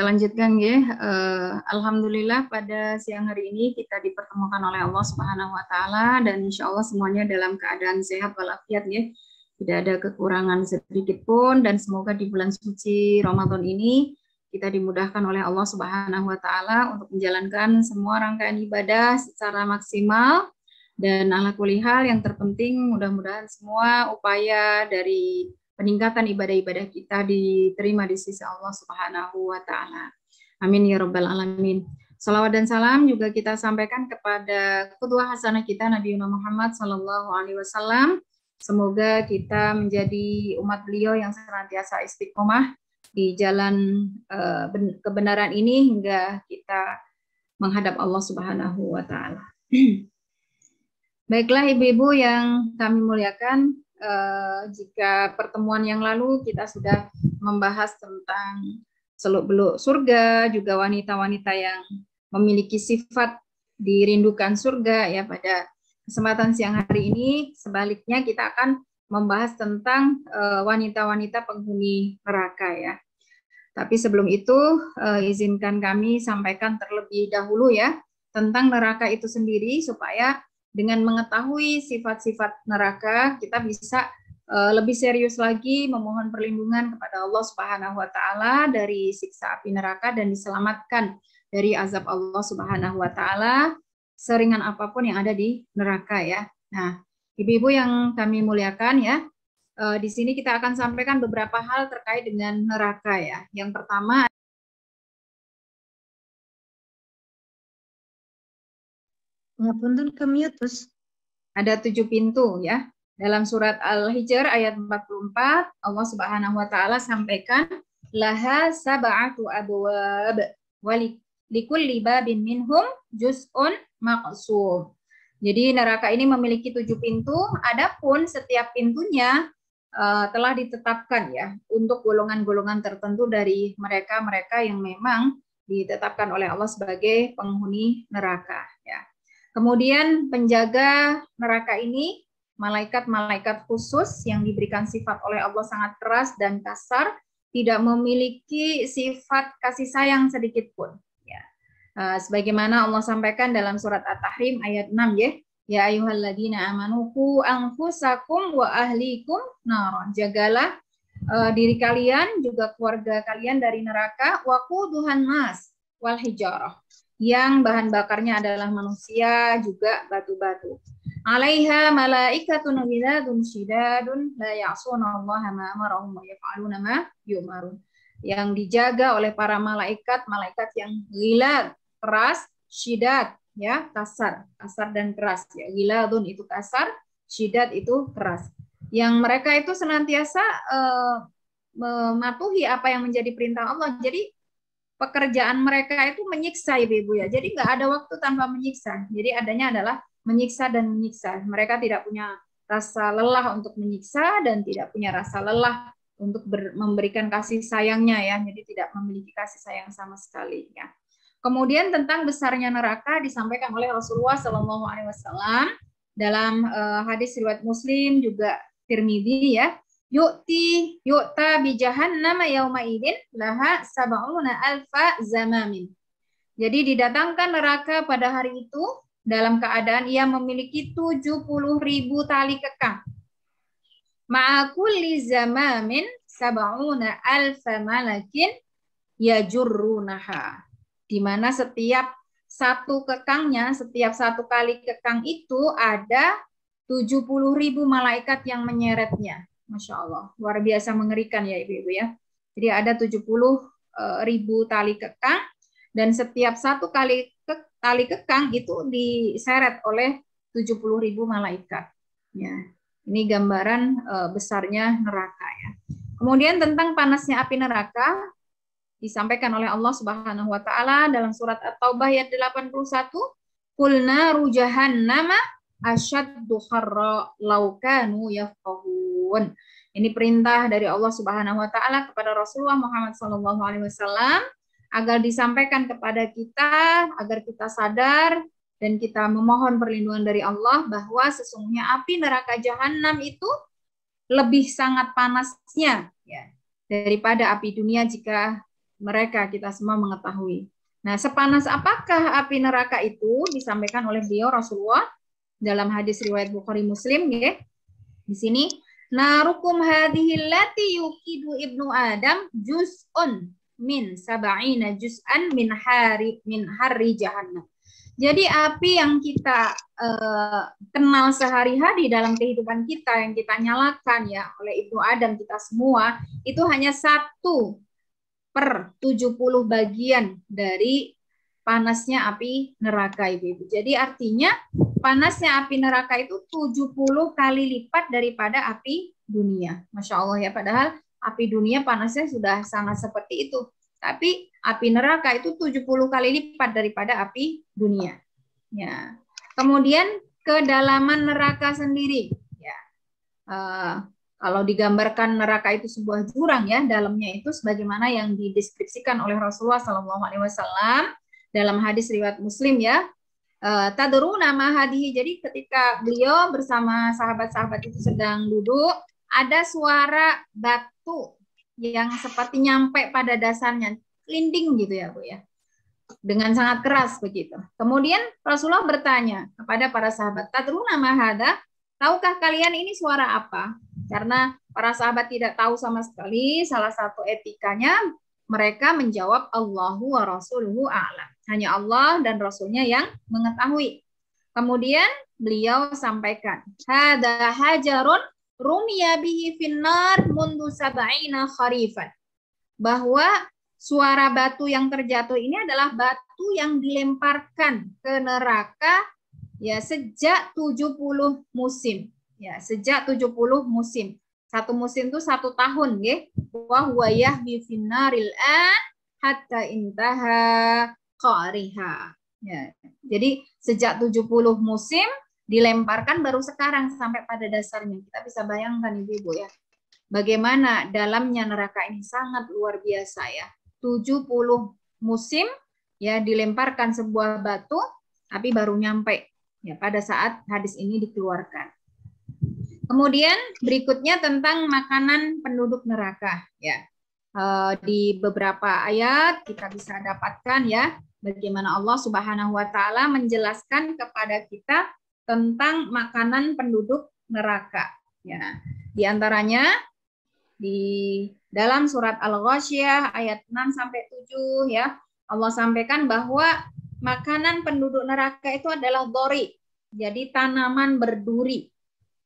Kita lanjutkan ya. Alhamdulillah pada siang hari ini kita dipertemukan oleh Allah Subhanahu wa taala dan insya Allah semuanya dalam keadaan sehat walafiat ya. Tidak ada kekurangan sedikit pun dan semoga di bulan suci Ramadan ini kita dimudahkan oleh Allah Subhanahu wa taala untuk menjalankan semua rangkaian ibadah secara maksimal dan ala kulli hal yang terpenting mudah-mudahan semua upaya dari peningkatan ibadah-ibadah kita diterima di sisi Allah Subhanahu wa taala. Amin ya rabbal alamin. Salawat dan salam juga kita sampaikan kepada qudwah hasanah kita Nabi Muhammad sallallahu alaihi wasallam. Semoga kita menjadi umat beliau yang senantiasa istiqomah di jalan kebenaran ini hingga kita menghadap Allah Subhanahu wa taala. Baiklah ibu-ibu yang kami muliakan, jika pertemuan yang lalu kita sudah membahas tentang seluk-beluk surga, juga wanita-wanita yang memiliki sifat dirindukan surga ya. Pada kesempatan siang hari ini sebaliknya kita akan membahas tentang wanita-wanita penghuni neraka ya. Tapi sebelum itu izinkan kami sampaikan terlebih dahulu ya tentang neraka itu sendiri supaya dengan mengetahui sifat-sifat neraka, kita bisa lebih serius lagi memohon perlindungan kepada Allah Subhanahu wa taala dari siksa api neraka dan diselamatkan dari azab Allah Subhanahu wa taala seringan apapun yang ada di neraka ya. Nah, ibu-ibu yang kami muliakan ya, di sini kita akan sampaikan beberapa hal terkait dengan neraka ya. Yang pertama, ngapunten kemute ada 7 pintu ya. Dalam surat Al-Hijr ayat 44 Allah Subhanahu wa taala sampaikan laha sab'atu abwab wa likulli babin minhum juz'un maqsum. Jadi neraka ini memiliki 7 pintu, adapun setiap pintunya telah ditetapkan ya untuk golongan-golongan tertentu dari mereka-mereka yang memang ditetapkan oleh Allah sebagai penghuni neraka ya. Kemudian penjaga neraka ini malaikat-malaikat khusus yang diberikan sifat oleh Allah sangat keras dan kasar, tidak memiliki sifat kasih sayang sedikit pun. Ya. Sebagaimana Allah sampaikan dalam surat At-Tahrim ayat 6 ya, ya ayyuhalladzina amanu qu anfusakum wa ahlikum nar. Jagalah diri kalian juga keluarga kalian dari neraka, waquduhan nas wal hijarah, yang bahan bakarnya adalah manusia juga batu-batu. Alaiha malaikatun ghiladun syidadun la ya'sunallaha ma amarahum wa yaf'aluna ma yu'marun. Yang dijaga oleh para malaikat yang ghilad, keras, syidad ya, kasar dan keras ya. Ghiladun itu kasar, syidad itu keras. Yang mereka itu senantiasa mematuhi apa yang menjadi perintah Allah. Jadi pekerjaan mereka itu menyiksa ibu-ibu ya. Jadi nggak ada waktu tanpa menyiksa. Jadi adanya adalah menyiksa dan menyiksa. Mereka tidak punya rasa lelah untuk menyiksa dan tidak punya rasa lelah untuk memberikan kasih sayangnya ya. Jadi tidak memiliki kasih sayang sama sekali ya. Kemudian tentang besarnya neraka disampaikan oleh Rasulullah SAW dalam hadis riwayat Muslim juga Tirmidzi ya. Yu'ta bi jahannam yauma idin laha sab'una alfa zamamin. Jadi didatangkan neraka pada hari itu dalam keadaan ia memiliki 70.000 tali kekang. Ma'a kulli zamamin sab'una alfa malakin yajurrunaha. Di mana setiap satu kekangnya, setiap satu kali kekang itu ada 70.000 malaikat yang menyeretnya. Masya Allah, luar biasa mengerikan ya ibu-ibu ya. Jadi ada 70.000 tali kekang dan setiap satu kali tali kekang itu diseret oleh 70.000 malaikat. Ya, ini gambaran besarnya neraka ya. Kemudian tentang panasnya api neraka disampaikan oleh Allah Subhanahu wa taala dalam surat At-Taubah ayat 81, "Qul naru jahannama asyaddu harra law kanu yafqahun." Ini perintah dari Allah Subhanahu wa taala kepada Rasulullah Muhammad SAW agar disampaikan kepada kita agar kita sadar dan kita memohon perlindungan dari Allah bahwa sesungguhnya api neraka jahanam itu lebih sangat panasnya ya daripada api dunia jika mereka kita semua mengetahui. Nah, sepanas apakah api neraka itu disampaikan oleh beliau Rasulullah dalam hadis riwayat Bukhari Muslim ya. Di sini narukum hadhihi allati yuqidu ibnu Adam juz'un min sab'ina juz'an min harri jahannam. Jadi api yang kita kenal sehari-hari dalam kehidupan kita, yang kita nyalakan ya oleh Ibnu Adam kita semua, itu hanya 1/70 bagian dari panasnya api neraka, Ibu. Jadi artinya panasnya api neraka itu 70 kali lipat daripada api dunia. Masya Allah ya, padahal api dunia panasnya sudah sangat seperti itu. Tapi api neraka itu 70 kali lipat daripada api dunia. Ya. Kemudian kedalaman neraka sendiri. Ya. Kalau digambarkan neraka itu sebuah jurang ya, dalamnya itu sebagaimana yang dideskripsikan oleh Rasulullah SAW dalam hadis riwayat Muslim ya. Tadruna ma hadihi. Jadi ketika beliau bersama sahabat-sahabat itu sedang duduk, ada suara batu yang seperti nyampe pada dasarnya, linding gitu ya Bu ya, dengan sangat keras begitu. Kemudian Rasulullah bertanya kepada para sahabat, tadruna ma hadza, tahukah kalian ini suara apa? Karena para sahabat tidak tahu sama sekali. Salah satu etikanya mereka menjawab Allahu wa rasuluhu a'lam. Hanya Allah dan Rasulnya yang mengetahui. Kemudian beliau sampaikan, hadza hajarun rumiya bihi finnar mundu sab'ina kharifan. Bahwa suara batu yang terjatuh ini adalah batu yang dilemparkan ke neraka ya sejak 70 musim. Ya, sejak 70 musim. Satu musim itu 1 tahun nggih. Wa huwa yahmi finnaril an hatta intaha qariha. Ya. Jadi sejak 70 musim dilemparkan baru sekarang sampai pada dasarnya. Kita bisa bayangkan Ibu ya. Bagaimana dalamnya neraka ini sangat luar biasa ya. 70 musim ya dilemparkan sebuah batu tapi baru nyampe ya pada saat hadis ini dikeluarkan. Kemudian berikutnya tentang makanan penduduk neraka ya. Di beberapa ayat kita bisa dapatkan ya bagaimana Allah Subhanahu wa taala menjelaskan kepada kita tentang makanan penduduk neraka ya. Di antaranya di dalam surat Al-Ghasyiyah ayat 6 sampai 7 ya, Allah sampaikan bahwa makanan penduduk neraka itu adalah dhori. Jadi tanaman berduri.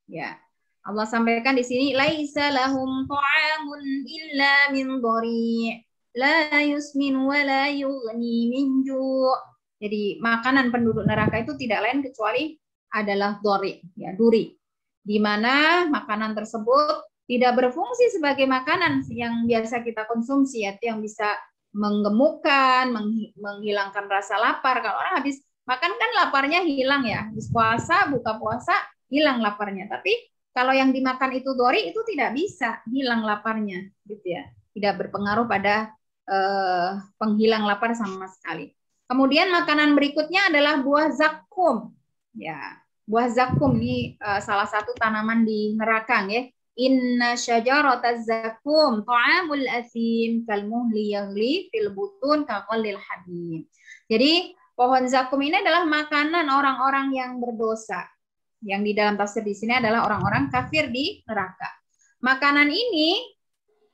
Ya. Allah sampaikan di sini laisa lahum ta'amun illa min dhori, la yusmin wa la yughni min ju'. Jadi makanan penduduk neraka itu tidak lain kecuali adalah dhori, ya, duri. Di mana makanan tersebut tidak berfungsi sebagai makanan yang biasa kita konsumsi, yaitu yang bisa menggemukkan, menghilangkan rasa lapar. Kalau orang habis makan kan laparnya hilang ya, habis puasa, buka puasa, hilang laparnya. Tapi kalau yang dimakan itu dhori itu tidak bisa hilang laparnya, gitu ya. Tidak berpengaruh pada penghilang lapar sama sekali. Kemudian makanan berikutnya adalah buah zakum. Ya, buah zakum ini salah satu tanaman di neraka ya. Inna syajarataz zakum ta'amul asim kalmuhli yaghli fil butun kaqallil habib. Jadi pohon zakum ini adalah makanan orang-orang yang berdosa. Yang di dalam tafsir di sini adalah orang-orang kafir di neraka. Makanan ini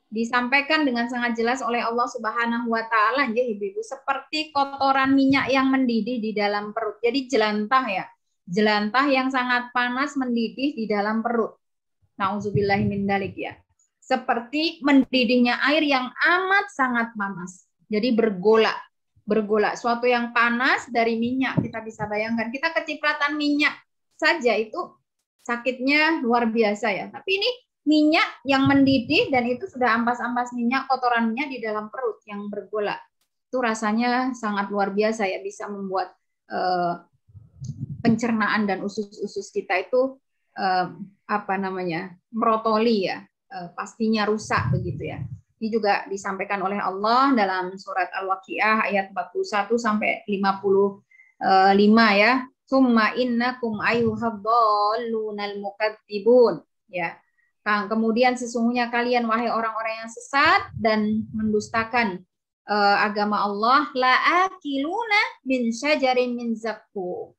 disampaikan dengan sangat jelas oleh Allah Subhanahu wa taala ya Ibu-ibu, seperti kotoran minyak yang mendidih di dalam perut. Jadi jelantah ya. Jelantah yang sangat panas mendidih di dalam perut. Nauzubillahi min dzalik ya. Seperti mendidihnya air yang amat sangat panas. Jadi bergolak. Bergolak. Suatu yang panas dari minyak. Kita bisa bayangkan. Kita kecipratan minyak saja itu sakitnya luar biasa ya. Tapi ini minyak yang mendidih dan itu sudah ampas-ampas minyak, kotoran minyak di dalam perut yang bergolak. Itu rasanya sangat luar biasa ya. Bisa membuat pencernaan dan usus-usus kita itu merotoli ya, pastinya rusak begitu ya. Ini juga disampaikan oleh Allah dalam surat Al-Waqiah ayat 41 sampai 55 ya. Summa innakum ayyuhadhdallunal mukadzibun ya. Kemudian sesungguhnya kalian wahai orang-orang yang sesat dan mendustakan agama Allah, la akiluna min syajarin min zaqqum.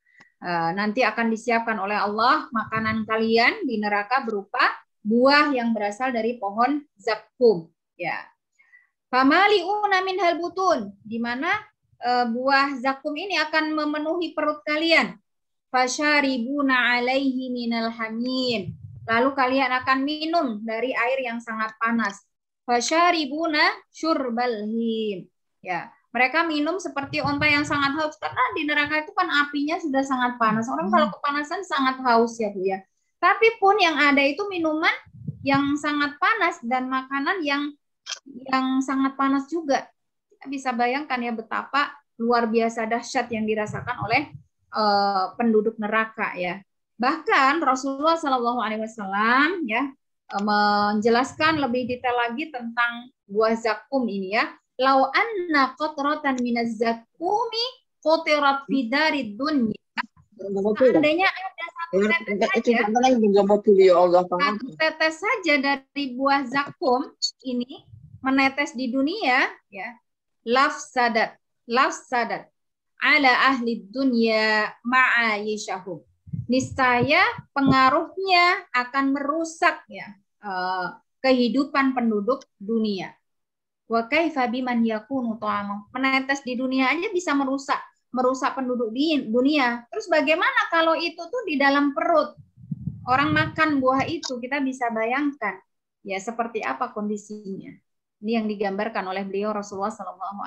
Nanti akan disiapkan oleh Allah makanan kalian di neraka berupa buah yang berasal dari pohon zaqqum. Ya. Famali'una minhal butun, di mana buah zaqqum ini akan memenuhi perut kalian. Fasyaribuna alaihi minal hamim. Lalu kalian akan minum dari air yang sangat panas. Fasyaribuna syurbal him. Ya, mereka minum seperti onta yang sangat haus karena di neraka itu kan apinya sudah sangat panas. Orang kalau kepanasan sangat haus ya Bu ya. Tapi pun yang ada itu minuman yang sangat panas dan makanan yang sangat panas juga. Kita bisa bayangkan ya betapa luar biasa dahsyat yang dirasakan oleh penduduk neraka ya. Bahkan Rasulullah SAW ya menjelaskan lebih detail lagi tentang buah zakum ini ya. Lau anna qatratan minaz zakumi qutirat fi darid dunya. Seandainya ada satu tetes saja dari buah zakum ini menetes di dunia ya, lafsadat ala ahli dunya ma'ayishahum. Niscaya pengaruhnya akan merusak ya kehidupan penduduk dunia. Wa kaifa biman yakunu ta'ama. Menetes di dunia aja bisa merusak penduduk di dunia. Terus bagaimana kalau itu tuh di dalam perut? Orang makan buah itu, kita bisa bayangkan ya seperti apa kondisinya. Ini yang digambarkan oleh beliau Rasulullah SAW.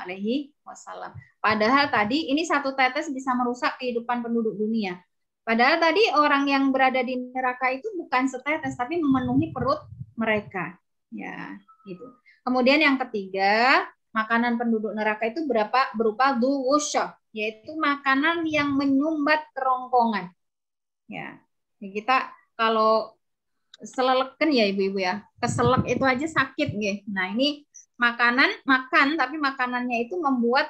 Padahal tadi ini satu tetes bisa merusak kehidupan penduduk dunia. Padahal tadi orang yang berada di neraka itu bukan setetes, tapi memenuhi perut mereka. Ya, gitu. Kemudian yang ketiga, makanan penduduk neraka itu berupa duwusyah, yaitu makanan yang menyumbat kerongkongan. Ya, kita kalau selelekan ya ibu-ibu ya, keselak itu aja sakit gitu. Nah ini makan tapi makanannya itu membuat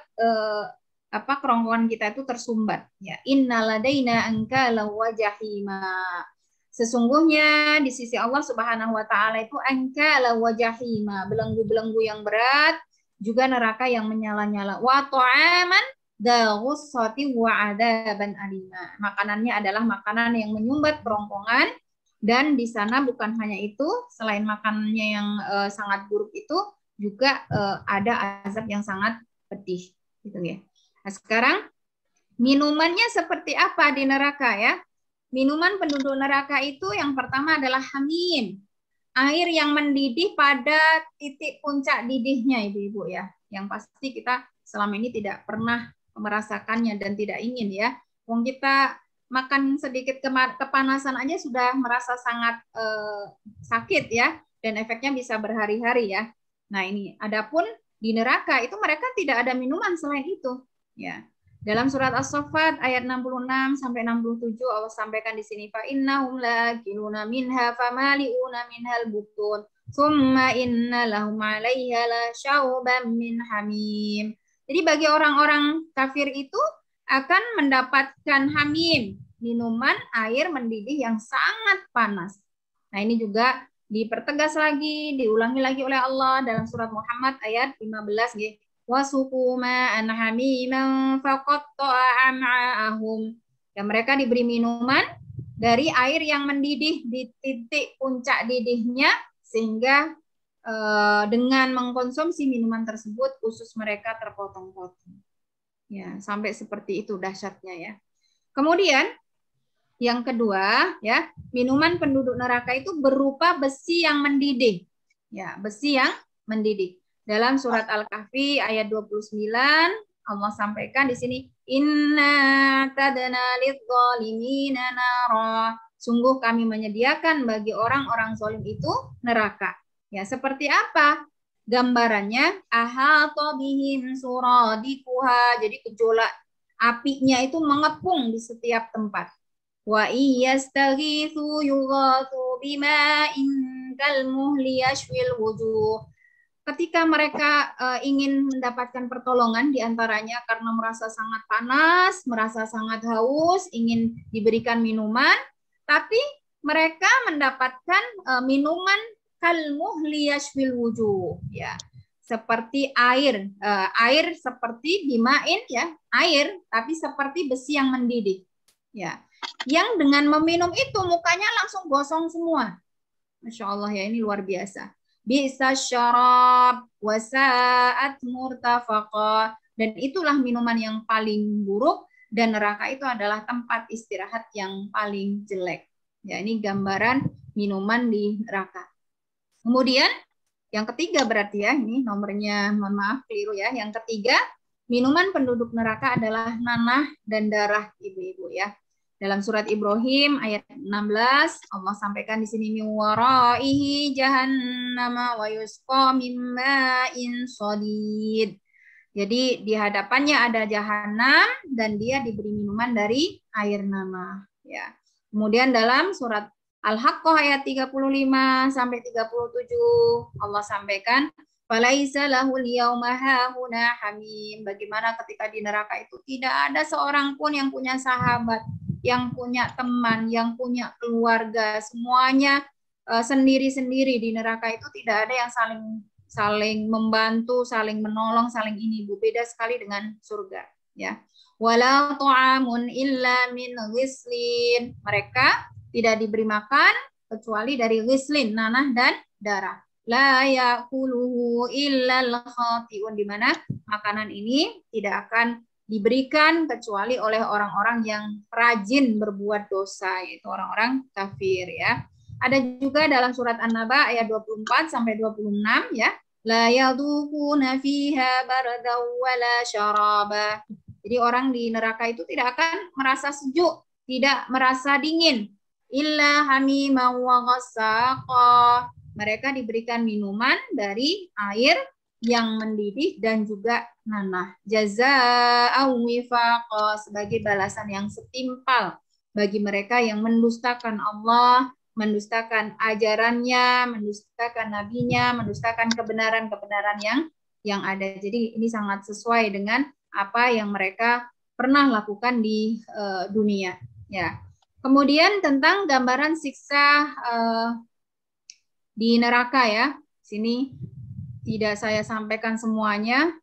kerongkongan kita itu tersumbat. Ya, innaladaina ankala wa jahima. Sesungguhnya di sisi Allah Subhanahu wa taala itu ankala wa jahima, belenggu-belenggu yang berat, juga neraka yang menyala-nyala. Wa ta'aman daghussati wa adaban alima. Makanannya adalah makanan yang menyumbat kerongkongan, dan di sana bukan hanya itu, selain makanannya yang sangat buruk itu juga ada azab yang sangat pedih gitu ya. Nah, sekarang minumannya seperti apa di neraka ya? Minuman penduduk neraka itu yang pertama adalah hamim, air yang mendidih pada titik puncak didihnya ibu-ibu ya. Yang pasti kita selama ini tidak pernah merasakannya dan tidak ingin ya. Wong kita makan sedikit kepanasan aja sudah merasa sangat sakit ya, dan efeknya bisa berhari-hari ya. Nah ini, adapun di neraka itu mereka tidak ada minuman selain itu ya. Dalam surat As-Saffat ayat 66 sampai 67 Allah sampaikan di sini, fa innahum lakiluna minha famaliuna minhal butun summa inna lahum 'alaiha la syauban min hamim. Jadi bagi orang-orang kafir itu akan mendapatkan hamim, minuman air mendidih yang sangat panas. Nah, ini juga dipertegas lagi, diulangi lagi oleh Allah dalam surat Muhammad ayat 15 nggih. Wasuqu ma'an hamiman faqatta'a am'a'ahum. Dan mereka diberi minuman dari air yang mendidih di titik puncak didihnya, sehingga dengan mengkonsumsi minuman tersebut usus mereka terpotong-potong. Ya, sampai seperti itu dahsyatnya ya. Kemudian yang kedua ya, minuman penduduk neraka itu berupa besi yang mendidih. Ya, besi yang mendidih. Dalam surat Al-Kahfi ayat 29 Allah sampaikan di sini, inna tadna lidzalimina nara. Sungguh kami menyediakan bagi orang-orang zalim itu neraka. Ya, seperti apa? Gambarannya ahata bihim suradikuha. Jadi gejolak apinya itu mengepung di setiap tempat. Wa iyastaghitsu yughatsu bima'in kalmuhli yashwil wujuh. Ketika mereka ingin mendapatkan pertolongan diantaranya karena merasa sangat panas, merasa sangat haus, ingin diberikan minuman, tapi mereka mendapatkan minuman kalmuhli yashwil wujuh, ya, seperti air. Air seperti dimain ya, air tapi seperti besi yang mendidih. Ya. Yang dengan meminum itu mukanya langsung gosong semua. Masya Allah ya, ini luar biasa. Bisa syarab wasa'at murtafaqa. Dan itulah minuman yang paling buruk, dan neraka itu adalah tempat istirahat yang paling jelek. Ya, ini gambaran minuman di neraka. Kemudian yang ketiga berarti ya, ini nomornya mohon maaf keliru ya. Yang ketiga, minuman penduduk neraka adalah nanah dan darah ibu-ibu ya. Dalam surat Ibrahim ayat 16 Allah sampaikan di sini min waraihi jahannama wa yusqa min ma'in shadid. Jadi di hadapannya ada jahanam dan dia diberi minuman dari air nanah ya. Kemudian dalam surat Al-Haqqah ayat 35 sampai 37 Allah sampaikan falaisa lahul yauma hahuna hamim. Bagaimana ketika di neraka itu tidak ada seorang pun yang punya sahabat, yang punya teman, yang punya keluarga, semuanya sendiri-sendiri. Di neraka itu tidak ada yang saling membantu, saling menolong, saling ini. Beda sekali dengan surga ya. Wala ta'amun illa min ghislin. Mereka tidak diberi makan kecuali dari ghislin, nanah dan darah. La ya'kuluhu illa al-khati'un, di mana makanan ini tidak akan diberikan kecuali oleh orang-orang yang rajin berbuat dosa, yaitu orang-orang kafir ya. Ada juga dalam surat An-Naba ayat 24 sampai 26 ya. La yadhuquna fiha bardaw wala syaraba. Jadi orang di neraka itu tidak akan merasa sejuk, tidak merasa dingin. Illa hamima wa ghassaqa. Mereka diberikan minuman dari air yang mendidih dan juga nanah. Jazaa'an wifaqa, sebagai balasan yang setimpal bagi mereka yang mendustakan Allah, mendustakan ajarannya, mendustakan nabinya, mendustakan kebenaran-kebenaran yang ada. Jadi ini sangat sesuai dengan apa yang mereka pernah lakukan di dunia. Ya. Kemudian tentang gambaran siksa di neraka ya. Sini tidak saya sampaikan semuanya.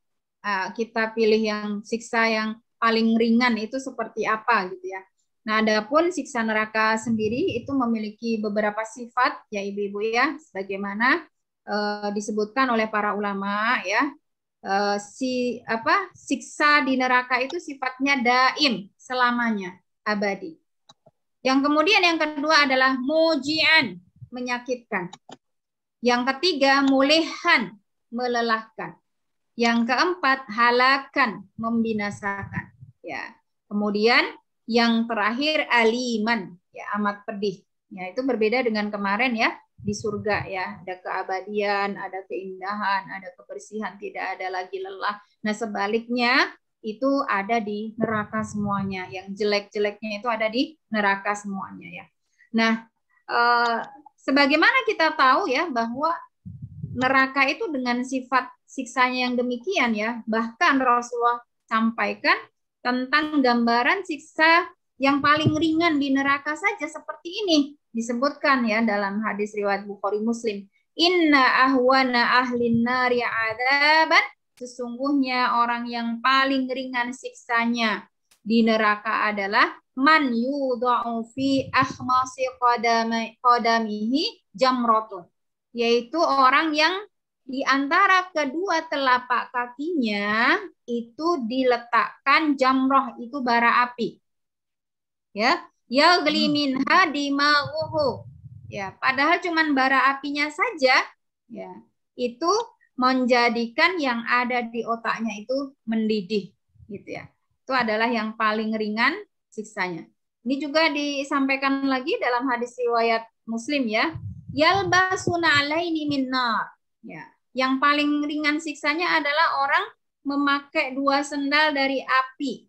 Kita pilih yang siksa yang paling ringan itu seperti apa gitu ya. Nah, adapun siksa neraka sendiri itu memiliki beberapa sifat ya ibu-ibu ya, sebagaimana disebutkan oleh para ulama ya. Siksa di neraka itu sifatnya daim, selamanya, abadi. Yang kemudian yang kedua adalah mujian, menyakitkan. Yang ketiga mulihan, melelahkan. Yang keempat halakan, membinasakan. Ya. Kemudian yang terakhir aliman, ya amat pedih. Ya, itu berbeda dengan kemarin ya di surga ya, ada keabadian, ada keindahan, ada kebersihan, tidak ada lagi lelah. Nah, sebaliknya itu ada di neraka semuanya. Yang jelek-jeleknya itu ada di neraka semuanya ya. Nah, sebagaimana kita tahu ya bahwa neraka itu dengan sifat siksanya yang demikian ya, bahkan Rasulullah sampaikan tentang gambaran siksa yang paling ringan di neraka saja seperti ini. Disebutkan ya dalam hadis riwayat Bukhari Muslim. Inna ahwana ahlin nari adaban. Sesungguhnya orang yang paling ringan siksanya di neraka adalah man yudha'u fi akhmasi qadamihi jamratun. Yaitu orang yang di antara kedua telapak kakinya itu diletakkan jamroh, itu bara api. Ya, yaghli minha dimaghuhu. Ya, padahal cuman bara apinya saja ya, itu menjadikan yang ada di otaknya itu mendidih gitu ya. Itu adalah yang paling ringan siksanya. Ini juga disampaikan lagi dalam hadis riwayat Muslim ya. Yalbasuna alaini min nar. Ya, yang paling ringan siksanya adalah orang memakai 2 sendal dari api.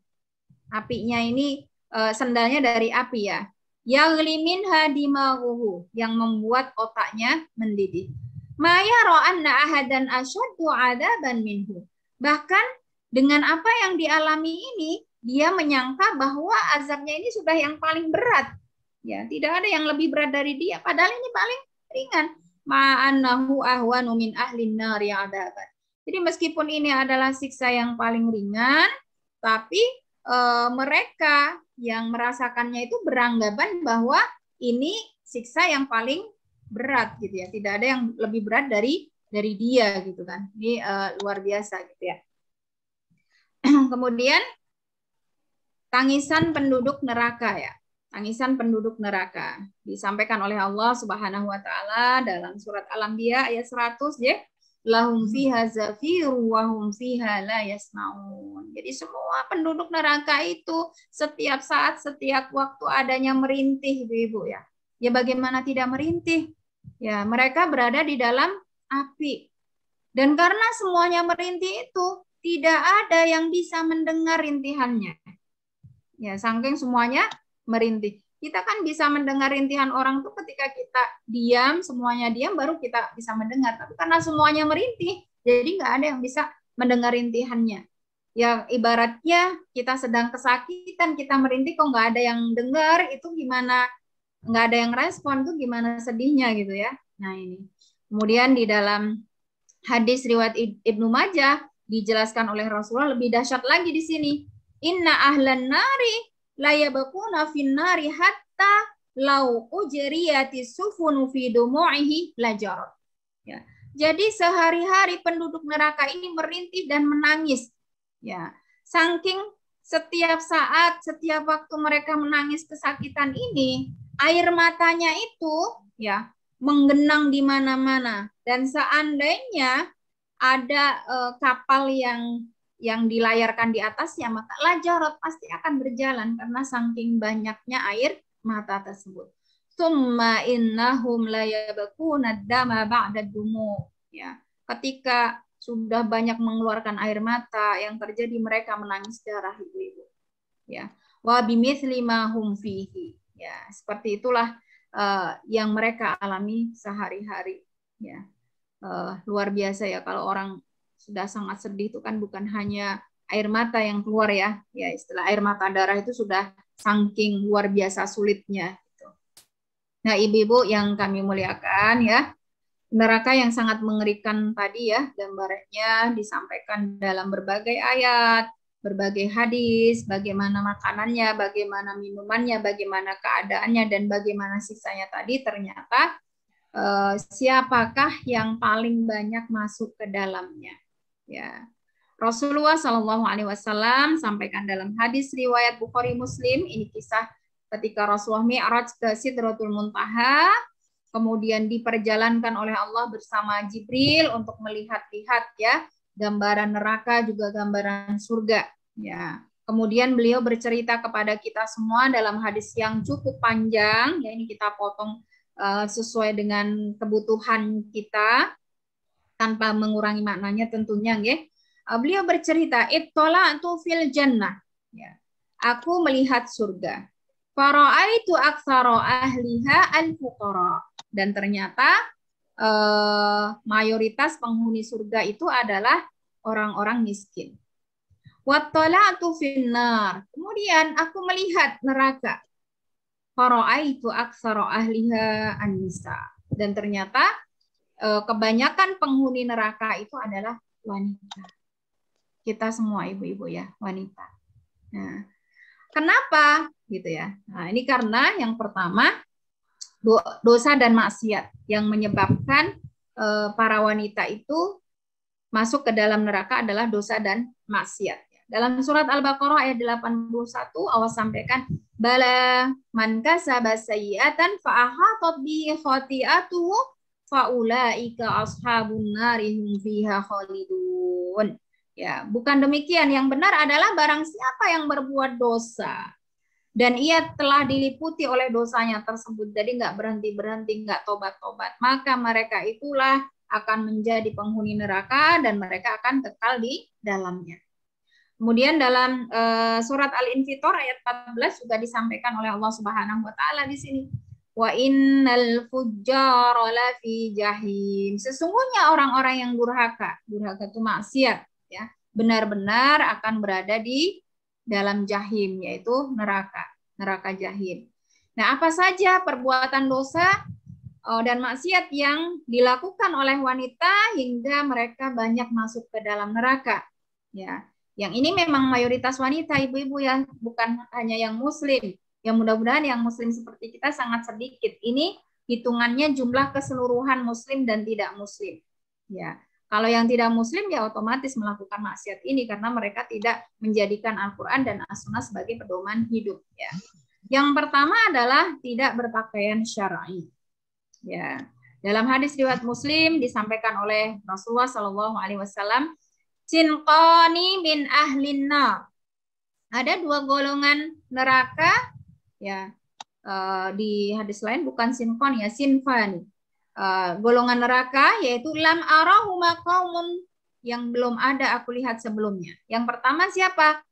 Apinya ini sendalnya dari api ya. Yaghli minha dimaghuhu, yang membuat otaknya mendidih. Ma yara anna ahadan asyaddu 'adaban minhu. Bahkan dengan apa yang dialami ini, dia menyangka bahwa azabnya ini sudah yang paling berat. Ya, tidak ada yang lebih berat dari dia, padahal ini paling ringan. Ma'annahu ahwanu min ahlin nari 'adaban. Jadi meskipun ini adalah siksa yang paling ringan, tapi mereka yang merasakannya itu beranggapan bahwa ini siksa yang paling berat gitu ya. Tidak ada yang lebih berat dari dia gitu kan. Ini luar biasa gitu ya. Kemudian tangisan penduduk neraka ya. Tangisan penduduk neraka disampaikan oleh Allah Subhanahu wa taala dalam surat Al-Anbiya ayat 100 ya. Lahum fiha zafiru wa hum fiha la yasmaun. Jadi semua penduduk neraka itu setiap saat, setiap waktu adanya merintih Ibu-ibu ya. Ya bagaimana tidak merintih? Ya, mereka berada di dalam api. Dan karena semuanya merintih itu, tidak ada yang bisa mendengar rintihannya. Ya, saking semuanya merintih. Kita kan bisa mendengar rintihan orang tuh ketika kita diam, semuanya diam, baru kita bisa mendengar. Tapi karena semuanya merintih, jadi nggak ada yang bisa mendengar rintihannya. Ya ibaratnya kita sedang kesakitan, kita merintih kok nggak ada yang dengar, itu gimana? Nggak ada yang respon tuh gimana sedihnya gitu ya. Nah ini. Kemudian di dalam hadis riwayat Ibnu Majah dijelaskan oleh Rasulullah lebih dahsyat lagi di sini. Inna ahlan nari la yabquna fin nari hatta law ujriyati sufunu fi dumu'ihi lajar. Ya. Jadi sehari-hari penduduk neraka ini merintih dan menangis. Ya. Saking setiap saat, setiap waktu mereka menangis kesakitan ini, air matanya itu ya menggenang di mana-mana. Dan seandainya ada kapal yang dilayarkan di atasnya, maka lajarot pasti akan berjalan karena saking banyaknya air mata tersebut. Summa innahum la yabquna dama ba'da dumu. Ya, ketika sudah banyak mengeluarkan air mata, yang terjadi mereka menangis darah ibu-ibu. Ya, wa bimithli ma hum fihi. Ya, seperti itulah yang mereka alami sehari-hari. Ya, luar biasa ya kalau orang sudah sangat sedih itu kan bukan hanya air mata yang keluar ya. Ya istilah air mata darah itu sudah saking luar biasa sulitnya. Gitu. Nah ibu-ibu yang kami muliakan ya, neraka yang sangat mengerikan tadi ya, gambarannya disampaikan dalam berbagai ayat, berbagai hadis, bagaimana makanannya, bagaimana minumannya, bagaimana keadaannya, dan bagaimana siksanya tadi ternyata siapakah yang paling banyak masuk ke dalamnya. Ya, Rasulullah Shallallahu Alaihi Wasallam sampaikan dalam hadis riwayat Bukhari Muslim, ini kisah ketika Rasulullah Mi'raj ke Sidratul Muntaha, kemudian diperjalankan oleh Allah bersama Jibril untuk melihat-lihat ya gambaran neraka juga gambaran surga. Ya, kemudian beliau bercerita kepada kita semua dalam hadis yang cukup panjang, ya ini kita potong sesuai dengan kebutuhan kita tanpa mengurangi maknanya tentunya ya. Beliau bercerita ittola'tu fil jannah ya. Aku melihat surga. Fara'aitu aktsara ahliha al-fuqara, dan ternyata mayoritas penghuni surga itu adalah orang-orang miskin. Wattola'tu fin nar. Kemudian aku melihat neraka. Fara'aitu aktsara ahliha an-nisa, dan ternyata kebanyakan penghuni neraka itu adalah wanita. Kita semua ibu-ibu ya, wanita. Nah, kenapa gitu ya? Nah, ini karena yang pertama dosa dan maksiat yang menyebabkan para wanita itu masuk ke dalam neraka adalah dosa dan maksiat. Dalam surat Al-Baqarah ayat 81 Allah sampaikan bala man kasaba sayyi'atan fa ahatat bi khati'atuhu faulaika ashabun nari hum fiha khalidun. Ya, bukan demikian. Yang benar adalah barang siapa yang berbuat dosa dan ia telah diliputi oleh dosanya tersebut, jadi nggak berhenti-berhenti, nggak tobat-tobat, maka mereka itulah akan menjadi penghuni neraka dan mereka akan kekal di dalamnya. Kemudian dalam surat Al-Infitor ayat 14 juga disampaikan oleh Allah Subhanahu wa taala di sini. Wa innal fujjara lafi jahim. Sesungguhnya orang-orang yang durhaka itu maksiat ya, benar-benar akan berada di dalam jahim, yaitu neraka jahim. Nah, apa saja perbuatan dosa dan maksiat yang dilakukan oleh wanita hingga mereka banyak masuk ke dalam neraka. Ya, yang ini memang mayoritas wanita, ibu-ibu ya, bukan hanya yang muslim. Ya mudah-mudahan yang muslim seperti kita sangat sedikit. Ini hitungannya jumlah keseluruhan muslim dan tidak muslim. Ya, kalau yang tidak muslim ya otomatis melakukan maksiat ini karena mereka tidak menjadikan Al-Quran dan As-Sunnah sebagai pedoman hidup. Ya. Yang pertama adalah tidak berpakaian syar'i. Ya, dalam hadis riwayat Muslim disampaikan oleh Rasulullah Shallallahu Alaihi Wasallam, sinqani min ahlin nar. Ada dua golongan neraka. Ya, di hadis lain bukan sinqon ya, sinfani. Golongan neraka yaitu lam arahuma qaumun, yang belum ada aku lihat sebelumnya. Yang pertama siapa?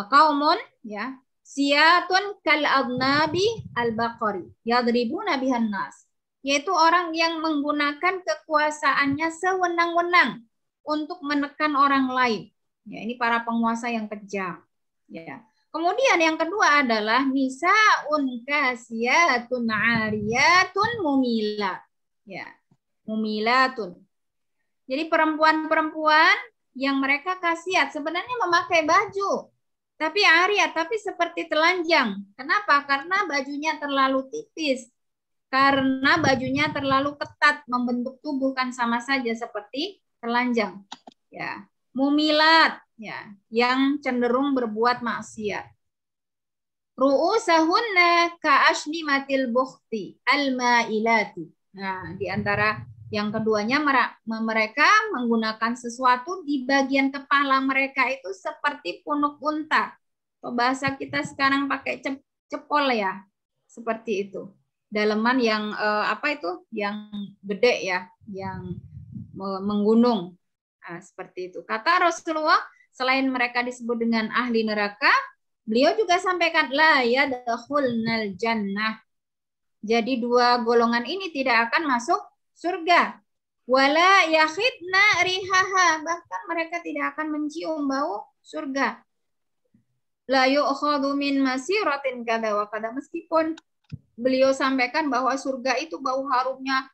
Qaumun ya, siyatun kal agnabi al-baqari yadribuna bihan nas. Yaitu orang yang menggunakan kekuasaannya sewenang-wenang untuk menekan orang lain. Ya, ini para penguasa yang kejam. Ya. Kemudian yang kedua adalah nisaun kasiyatun ariyatun mumilat. Ya, mumilatun. Jadi perempuan-perempuan yang mereka kasiat sebenarnya memakai baju, tapi ariyat, tapi seperti telanjang. Kenapa? Karena bajunya terlalu tipis. Karena bajunya terlalu ketat membentuk tubuh, kan sama saja seperti telanjang. Ya, mumilat ya, yang cenderung berbuat maksiat. Ru'usahunna ka'ashnimatil bukhti al-ma'ilati. Nah, di antara yang keduanya mereka menggunakan sesuatu di bagian kepala mereka itu seperti punuk unta. Bahasa kita sekarang pakai cepol ya, seperti itu. Daleman yang yang gede ya, yang menggunung. Nah, seperti itu. Kata Rasulullah, selain mereka disebut dengan ahli neraka, beliau juga sampaikan la yadkhulnal jannah. Jadi dua golongan ini tidak akan masuk surga. Wala yakhidna rihaha, bahkan mereka tidak akan mencium bau surga. La yu'khadhu min masiratin kada wa kada, meskipun beliau sampaikan bahwa surga itu bau harumnya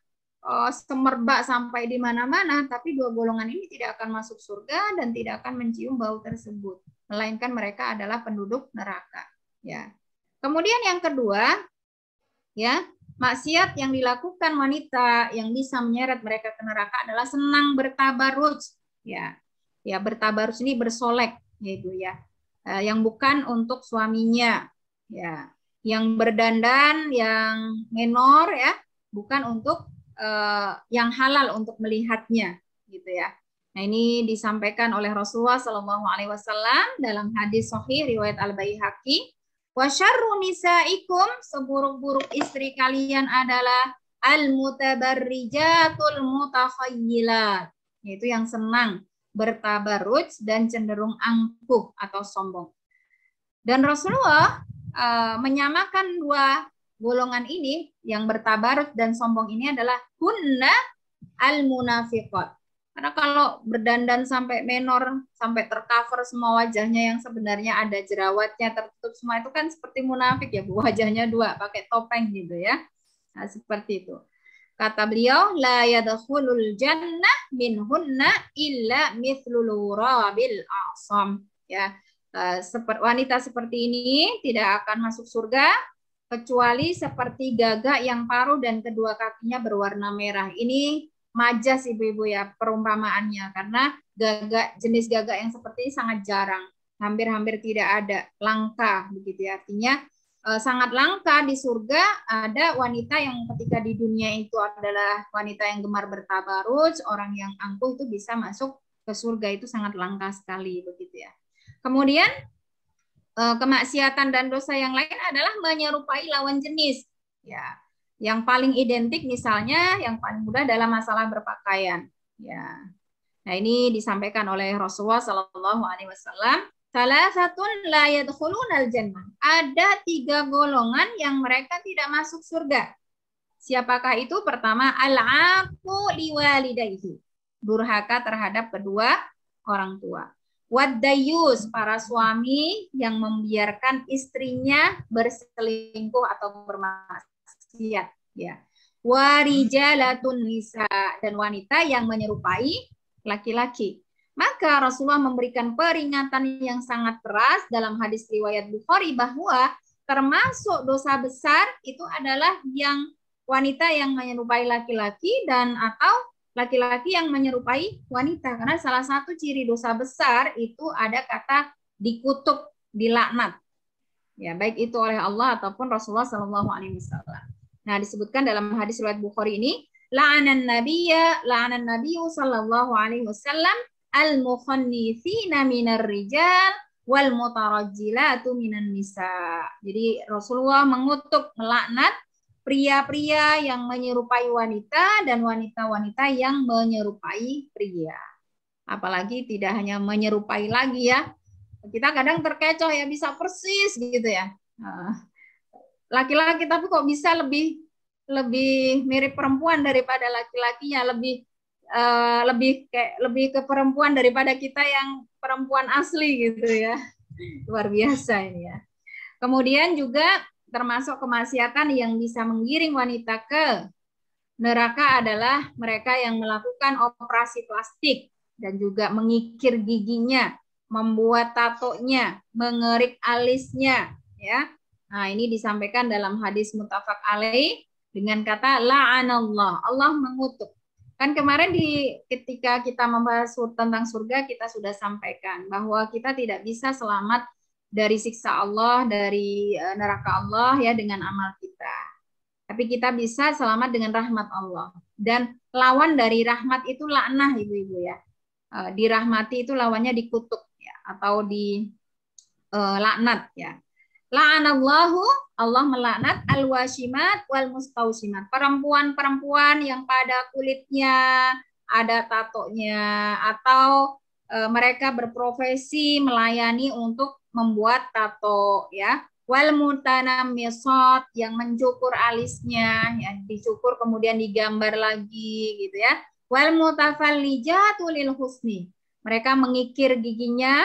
semerbak sampai di mana-mana, tapi dua golongan ini tidak akan masuk surga dan tidak akan mencium bau tersebut, melainkan mereka adalah penduduk neraka. Ya. Kemudian yang kedua, ya, maksiat yang dilakukan wanita yang bisa menyeret mereka ke neraka adalah senang bertabaruj. Ya, ya bertabaruj ini bersolek, yaitu ya, yang bukan untuk suaminya. Ya. Yang berdandan, yang menor ya, bukan untuk yang halal untuk melihatnya, gitu ya. Nah, ini disampaikan oleh Rasulullah Shallallahu Alaihi Wasallam dalam hadis Sahih riwayat Al-Baihaqi. Wa syarru nisaikum, seburuk-buruk istri kalian adalah al-mutabarrijatul mutakhayyilat, yaitu yang senang bertabarruj dan cenderung angkuh atau sombong. Dan Rasulullah menyamakan dua golongan ini, yang bertabarut dan sombong ini adalah hunna al-munafiqat. Karena kalau berdandan sampai menor, sampai tercover semua wajahnya yang sebenarnya ada jerawatnya, tertutup semua, itu kan seperti munafik ya, Bu. Wajahnya dua, pakai topeng gitu ya. Nah, seperti itu. Kata beliau, la yadkhulul jannah minhunna illa mithlul rabil a'sam. Ya. Wanita seperti ini tidak akan masuk surga kecuali seperti gagak yang paruh dan kedua kakinya berwarna merah. Ini majas ibu-ibu ya perumpamaannya, karena jenis gagak yang seperti ini sangat jarang, hampir-hampir tidak ada, langka begitu ya. Artinya sangat langka di surga ada wanita yang ketika di dunia itu adalah wanita yang gemar bertabaruj, orang yang angkuh itu bisa masuk ke surga, itu sangat langka sekali begitu ya. Kemudian kemaksiatan dan dosa yang lain adalah menyerupai lawan jenis. Ya, yang paling identik misalnya yang paling mudah dalam masalah berpakaian. Ya, nah ini disampaikan oleh Rasulullah Shallallahu Alaihi Wasallam. Salasatun la yadkhulunal jannah. Ada 3 golongan yang mereka tidak masuk surga. Siapakah itu? Pertama, al-aqu liwalidayhi, durhaka terhadap kedua orang tua. Waddayus, para suami yang membiarkan istrinya berselingkuh atau bermaksiat. Ya. warijalatun nisa, dan wanita yang menyerupai laki-laki. Maka Rasulullah memberikan peringatan yang sangat keras dalam hadis riwayat Bukhari bahwa termasuk dosa besar itu adalah yang wanita yang menyerupai laki-laki dan atau laki-laki yang menyerupai wanita. Karena salah satu ciri dosa besar itu ada kata dikutuk, dilaknat. Ya, baik itu oleh Allah ataupun Rasulullah Shallallahu Alaihi Wasallam. Nah, disebutkan dalam hadis riwayat Bukhari ini, la'anan nabiyyu sallallahu alaihi wasallam al-mukhannithina minar rijal wal mutarajjilatu minan nisa. Jadi Rasulullah mengutuk, melaknat pria-pria yang menyerupai wanita dan wanita-wanita yang menyerupai pria. Apalagi tidak hanya menyerupai lagi ya. Kita kadang terkecoh ya, bisa persis gitu ya. Laki-laki tapi kok bisa lebih mirip perempuan daripada laki-lakinya, lebih ke perempuan daripada kita yang perempuan asli gitu ya. Luar biasa ini ya. Kemudian juga termasuk kemaksiatan yang bisa menggiring wanita ke neraka adalah mereka yang melakukan operasi plastik dan juga mengikir giginya, membuat tatonya, mengerik alisnya ya. Nah, ini disampaikan dalam hadis muttafaq alaih dengan kata la'anallah, Allah mengutuk. Kan kemarin ketika kita membahas tentang surga, kita sudah sampaikan bahwa kita tidak bisa selamat dari siksa Allah, dari neraka Allah ya dengan amal kita. Tapi kita bisa selamat dengan rahmat Allah. Dan lawan dari rahmat itu laknah, ibu-ibu ya. Dirahmati itu lawannya dikutuk ya, atau laknat ya. La'anallahu, Allah melaknat al-washimat wal mustausimat. Perempuan-perempuan yang pada kulitnya ada tatonya atau mereka berprofesi melayani untuk membuat tato ya. Wal mutanammisat, yang mencukur alisnya ya, dicukur kemudian digambar lagi gitu ya. Wal mutafallijatu lil husni. Mereka mengikir giginya,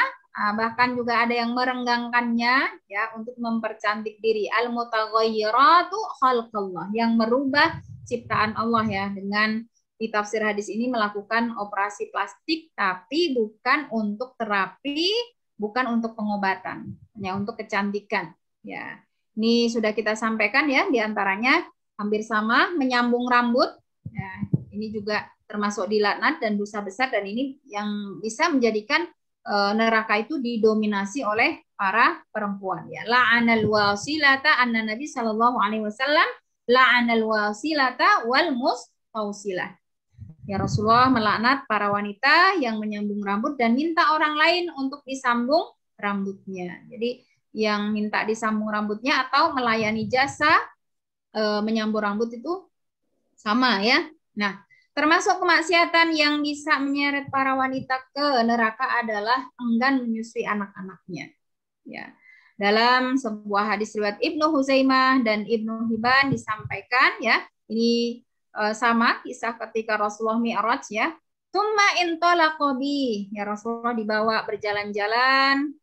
bahkan juga ada yang merenggangkannya ya untuk mempercantik diri. Al mutaghayyiratu khalqallah, yang merubah ciptaan Allah ya, dengan di tafsir hadis ini melakukan operasi plastik tapi bukan untuk terapi, bukan untuk pengobatan, hanya untuk kecantikan ya. Ini sudah kita sampaikan ya, diantaranya hampir sama menyambung rambut ya, ini juga termasuk dilaknat dan dosa besar, dan ini yang bisa menjadikan neraka itu didominasi oleh para perempuan ya. La'anal wasilata, anna Nabi sallallahu alaihi wasallam la'anal wasilata wal mustausilah. Ya, Rasulullah melaknat para wanita yang menyambung rambut dan minta orang lain untuk disambung rambutnya. Jadi yang minta disambung rambutnya atau melayani jasa menyambung rambut itu sama ya. Nah, termasuk kemaksiatan yang bisa menyeret para wanita ke neraka adalah enggan menyusui anak-anaknya. Ya. Dalam sebuah hadis riwayat Ibnu Huzaimah dan Ibnu Hibban disampaikan ya, ini sama kisah ketika Rasulullah Mi'raj ya. Tsumma intalaqa bi, ya Rasulullah dibawa berjalan-jalan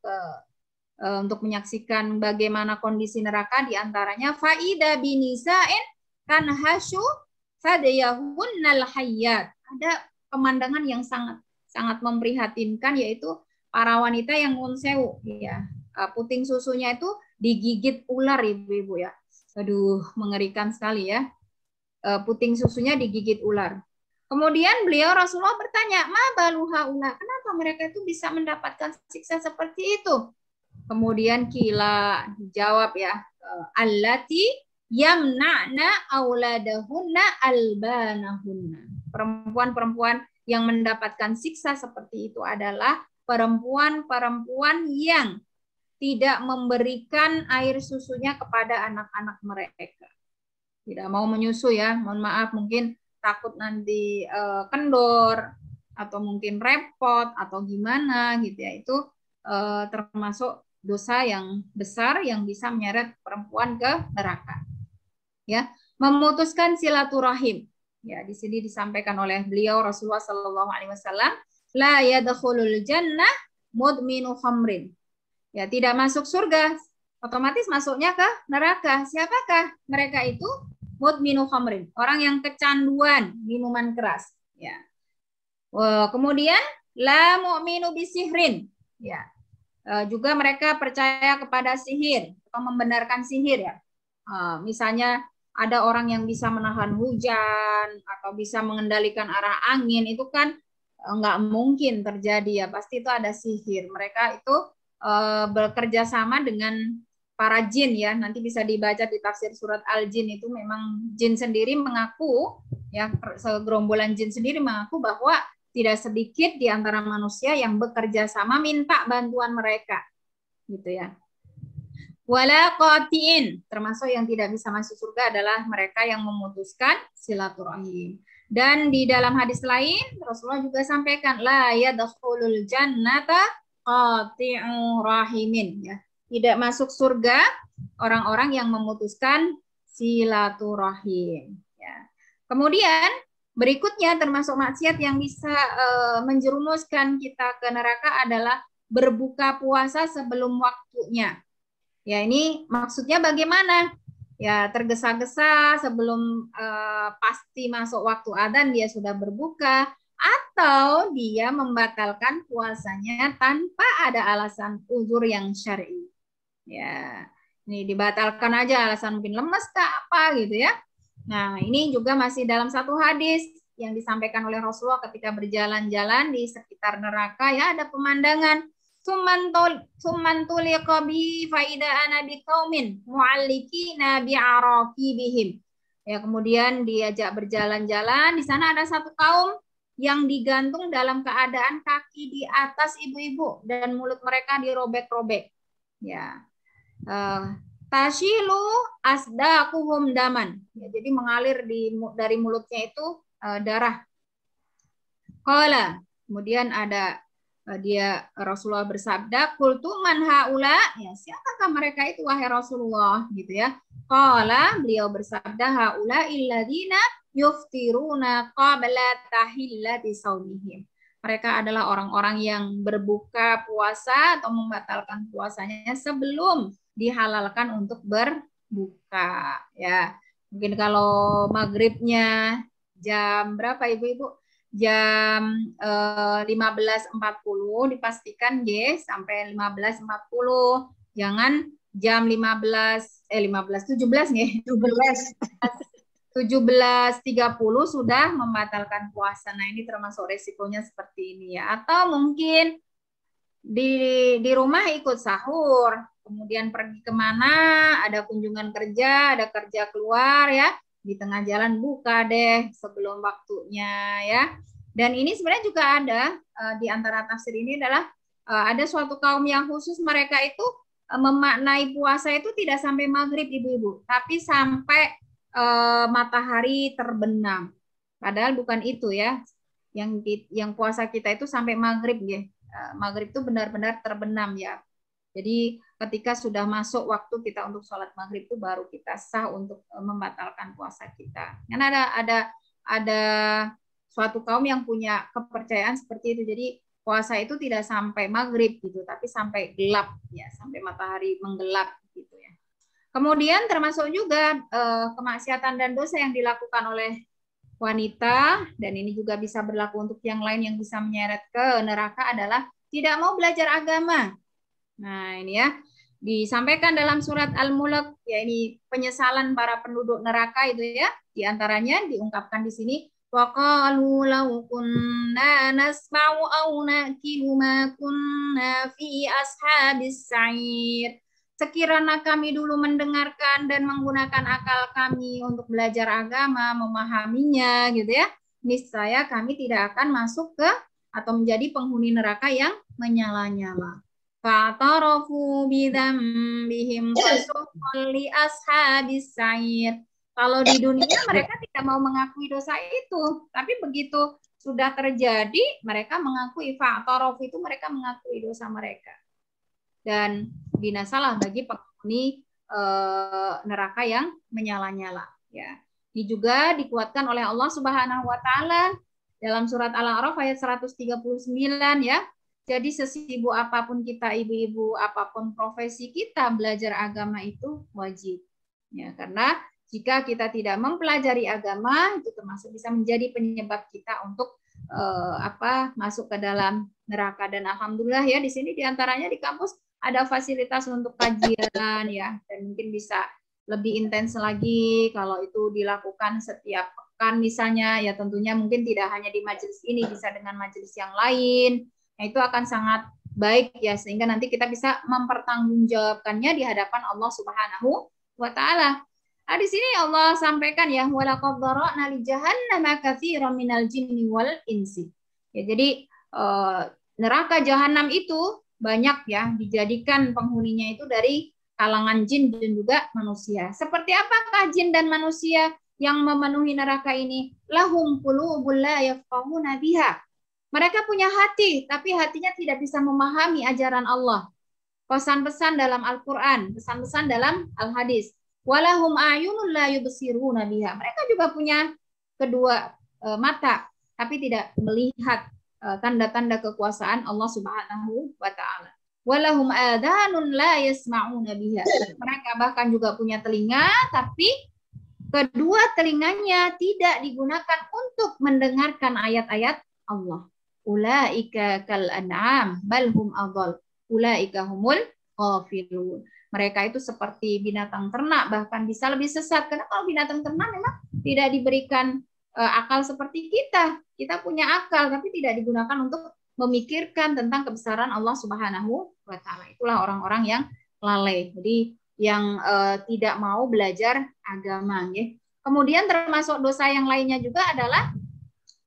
untuk menyaksikan bagaimana kondisi neraka, diantaranya faida binisa'in kanhasyu fadayahunnal hayyat. Ada pemandangan yang sangat memprihatinkan, yaitu para wanita yang ngunsewu ya, puting susunya itu digigit ular, ibu-ibu ya. Aduh, mengerikan sekali ya. Puting susunya digigit ular. Kemudian beliau Rasulullah bertanya, ma baluha ulah, kenapa mereka itu bisa mendapatkan siksa seperti itu? Kemudian kila dijawab ya, allati yamna'na auladahunna albanahunna. Perempuan-perempuan yang mendapatkan siksa seperti itu adalah perempuan-perempuan yang tidak memberikan air susunya kepada anak-anak mereka. Tidak mau menyusu ya, mohon maaf, mungkin takut nanti kendor atau mungkin repot atau gimana gitu ya. Itu termasuk dosa yang besar yang bisa menyeret perempuan ke neraka. Ya, memutuskan silaturahim. Ya, di sini disampaikan oleh beliau Rasulullah Shallallahu Alaihi Wasallam, la yadkhulul jannah mudminu khamrin. Ya, tidak masuk surga, otomatis masuknya ke neraka. Siapakah mereka itu? mudminu khamrin, orang yang kecanduan minuman keras. Ya. Kemudian la mu'minu bisihrin. Ya. Juga mereka percaya kepada sihir atau membenarkan sihir ya. Misalnya ada orang yang bisa menahan hujan atau bisa mengendalikan arah angin, itu kan nggak mungkin terjadi ya, pasti itu ada sihir. Mereka itu bekerja sama dengan para jin ya, nanti bisa dibaca di tafsir surat Al-Jin, itu memang jin sendiri mengaku ya, segerombolan jin sendiri mengaku bahwa tidak sedikit di antara manusia yang bekerja sama minta bantuan mereka gitu ya. Wala qatiin, termasuk yang tidak bisa masuk surga adalah mereka yang memutuskan silaturahim. Dan di dalam hadis lain Rasulullah juga sampaikan la yadkhulul jannata qati'u rahimin ya. Tidak masuk surga orang-orang yang memutuskan silaturahim ya. Kemudian berikutnya termasuk maksiat yang bisa menjerumuskan kita ke neraka adalah berbuka puasa sebelum waktunya. Ya, ini maksudnya bagaimana? Ya, tergesa-gesa sebelum pasti masuk waktu adzan dia sudah berbuka, atau dia membatalkan puasanya tanpa ada alasan uzur yang syar'i. Ya, ini dibatalkan aja alasan mungkin lemes kah apa gitu ya. Nah, ini juga masih dalam satu hadis yang disampaikan oleh Rasulullah ketika berjalan-jalan di sekitar neraka ya, ada pemandangan summan tuliqa bi faida ana biqaumin mu'allikina bi'araqibihim. Ya, kemudian diajak berjalan-jalan, di sana ada satu kaum yang digantung dalam keadaan kaki di atas ibu-ibu dan mulut mereka dirobek-robek. Ya. Tashilu asdaquhum daman. Ya, jadi mengalir dari mulutnya itu darah. Qala, kemudian ada dia Rasulullah bersabda, qultu man haula, ya siapakah mereka itu wahai Rasulullah gitu ya. Qala, beliau bersabda haula illadzina yuftiruna qabla tahillati saumihim. Mereka adalah orang-orang yang berbuka puasa atau membatalkan puasanya sebelum dihalalkan untuk berbuka ya. Mungkin kalau maghribnya jam berapa ibu-ibu? Jam 15.40 dipastikan ya sampai 15.40. Jangan jam 17 nih. 17.30 sudah membatalkan puasa. Nah, ini termasuk resikonya seperti ini ya. Atau mungkin di rumah ikut sahur, kemudian pergi kemana, ada kunjungan kerja, ada kerja keluar ya, di tengah jalan buka deh sebelum waktunya ya. Dan ini sebenarnya juga ada di antara tafsir ini adalah ada suatu kaum yang khusus, mereka itu memaknai puasa itu tidak sampai maghrib ibu-ibu, tapi sampai matahari terbenam. Padahal bukan itu ya. Yang puasa kita itu sampai maghrib ya. Maghrib itu benar-benar terbenam ya. Jadi ketika sudah masuk waktu kita untuk sholat maghrib itu baru kita sah untuk membatalkan puasa kita. Karena ada suatu kaum yang punya kepercayaan seperti itu. Jadi puasa itu tidak sampai maghrib gitu, tapi sampai gelap ya, sampai matahari menggelap gitu ya. Kemudian termasuk juga kemaksiatan dan dosa yang dilakukan oleh wanita, dan ini juga bisa berlaku untuk yang lain yang bisa menyeret ke neraka adalah tidak mau belajar agama. Nah, ini ya disampaikan dalam surat Al-Mulk ya, ini penyesalan para penduduk neraka itu ya. Di antaranya diungkapkan di sini, waqalu law kunna nasma'u aw naqilu ma kunna fi ashabis sa'ir. Sekiranya kami dulu mendengarkan dan menggunakan akal kami untuk belajar agama, memahaminya gitu ya, niscaya kami tidak akan masuk ke atau menjadi penghuni neraka yang menyala-nyala. Fa'tarafu bidzambihim fasuqan li ashabis sa'ir. Kalau di dunia mereka tidak mau mengakui dosa itu, tapi begitu sudah terjadi mereka mengakui, fa'tarafu itu mereka mengakui dosa mereka. Dan binasalah bagi penghuni neraka yang menyala-nyala ya. Ini juga dikuatkan oleh Allah Subhanahu wa taala dalam surat Al-A'raf ayat 139 ya. Jadi sesibuk apapun kita ibu-ibu, apapun profesi kita, belajar agama itu wajib. Ya, karena Jika kita tidak mempelajari agama, itu termasuk bisa menjadi penyebab kita untuk masuk ke dalam neraka. Dan alhamdulillah ya di sini diantaranya di kampus ada fasilitas untuk kajian ya, dan mungkin bisa lebih intens lagi kalau itu dilakukan setiap pekan misalnya, ya tentunya mungkin tidak hanya di majelis ini, bisa dengan majelis yang lain. Nah, itu akan sangat baik ya, sehingga nanti kita bisa mempertanggungjawabkannya di hadapan Allah Subhanahu wa taala. Nah, di sini Allah sampaikan ya, walaqad dzara'na li jahannama katsiran minal jinni wal insi. Ya, jadi neraka jahanam itu banyak ya, dijadikan penghuninya itu dari kalangan jin dan juga manusia. Seperti apakah jin dan manusia yang memenuhi neraka ini? Lahum qulubun la yafqahuna biha. Mereka punya hati, tapi hatinya tidak bisa memahami ajaran Allah. Pesan-pesan dalam Al-Quran, pesan-pesan dalam Al-Hadis. Walahum ayunun la yubsiruna biha. Mereka juga punya kedua mata, tapi tidak melihat tanda-tanda kekuasaan Allah Subhanahu wa taala. Walahum adhanun la yasma'una biha. Mereka bahkan juga punya telinga, tapi kedua telinganya tidak digunakan untuk mendengarkan ayat-ayat Allah. Ulaika kal an'am bal hum adall. Ulaika humul ghafilun. Mereka itu seperti binatang ternak, bahkan bisa lebih sesat. Karena kalau binatang ternak memang tidak diberikan akal seperti kita. Kita punya akal, tapi tidak digunakan untuk memikirkan tentang kebesaran Allah Subhanahu wa taala. Itulah orang-orang yang lalai. Jadi yang tidak mau belajar agama. Ya. Kemudian termasuk dosa yang lainnya juga adalah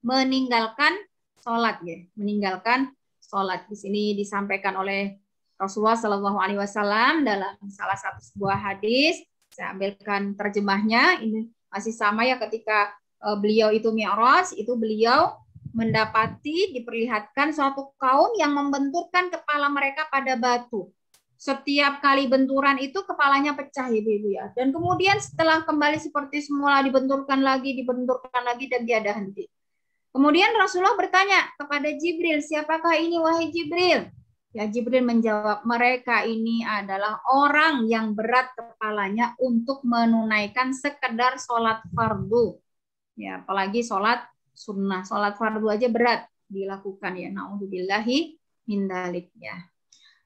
meninggalkan sholat. Ya. Meninggalkan sholat. Di sini disampaikan oleh Rasulullah Shallallahu Alaihi Wasallam dalam salah satu sebuah hadis. Saya ambilkan terjemahnya. Ini masih sama ya, ketika beliau itu Mi'raj, itu beliau mendapati diperlihatkan suatu kaum yang membenturkan kepala mereka pada batu. Setiap kali benturan itu kepalanya pecah, ibu-ibu ya. Dan kemudian setelah kembali seperti semula, dibenturkan lagi, dan tiada henti. Kemudian Rasulullah bertanya kepada Jibril, siapakah ini wahai Jibril? Ya, Jibril menjawab, mereka ini adalah orang yang berat kepalanya untuk menunaikan sekedar sholat fardu. Ya, apalagi sholat sunnah. Sholat fardu aja berat dilakukan ya. Na'udzubillahi min dzalik ya.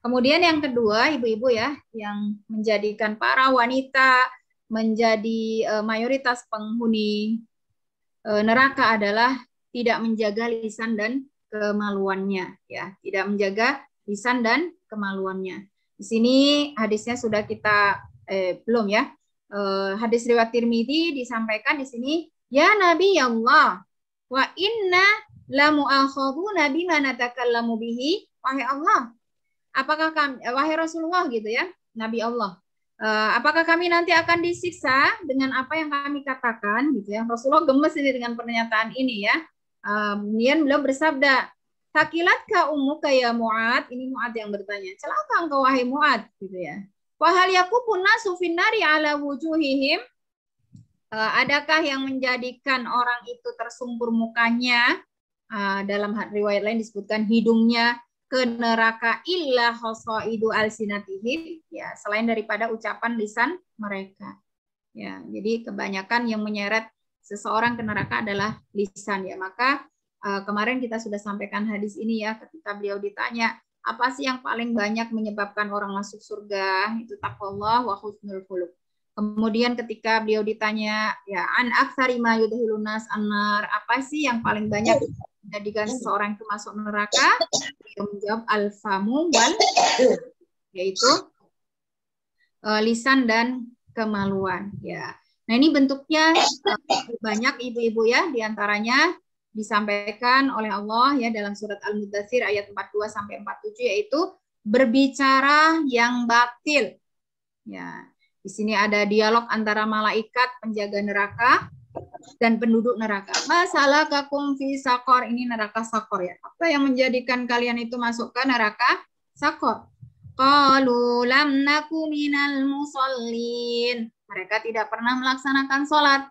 Kemudian yang kedua, ibu-ibu ya, yang menjadikan para wanita menjadi mayoritas penghuni neraka adalah tidak menjaga lisan dan kemaluannya ya, tidak menjaga lisan dan kemaluannya. Di sini hadisnya sudah kita belum ya. Hadis riwayat Tirmidzi disampaikan di sini, ya Nabi Allah, wa inna la mu'akhaduna bima natakallamu bihi. Wahai Allah, apakah kami, wahai Rasulullah gitu ya, Nabi Allah, apakah kami nanti akan disiksa dengan apa yang kami katakan gitu ya. Rasulullah gemes ini dengan pernyataan ini ya. Kemudian beliau bersabda, Takilatka ummuka ya Mu'ad. Ini Mu'ad yang bertanya, celaka engkau wahai Mu'ad gitu ya. Wahal yakubun nasu finnari ala wujuhihim. Adakah yang menjadikan orang itu tersungkur mukanya, dalam riwayat lain disebutkan hidungnya ke neraka, illa khosaidu alsinatihim, ya, selain daripada ucapan lisan mereka. Ya, jadi kebanyakan yang menyeret seseorang ke neraka adalah lisan ya. Maka kemarin kita sudah sampaikan hadis ini ya, ketika beliau ditanya, apa sih yang paling banyak menyebabkan orang masuk surga? Itu taqwallah wa husnul khuluq. Kemudian ketika beliau ditanya, ya, an aktsari ma yudkhilun nas annar, apa sih yang paling banyak menjadikan seseorang itu masuk neraka? Beliau menjawab al-famu wal, yaitu lisan dan kemaluan ya. Nah, ini bentuknya banyak ibu-ibu ya, diantaranya disampaikan oleh Allah ya dalam surat Al-Mudaththir ayat 42 sampai 47, yaitu berbicara yang batil. Ya, di sini ada dialog antara malaikat penjaga neraka dan penduduk neraka. Masalah kakum fi sakor, ini neraka sakor ya. Apa yang menjadikan kalian itu masuk ke neraka sakor? Qalu lam naku minal musallin. Mereka tidak pernah melaksanakan sholat.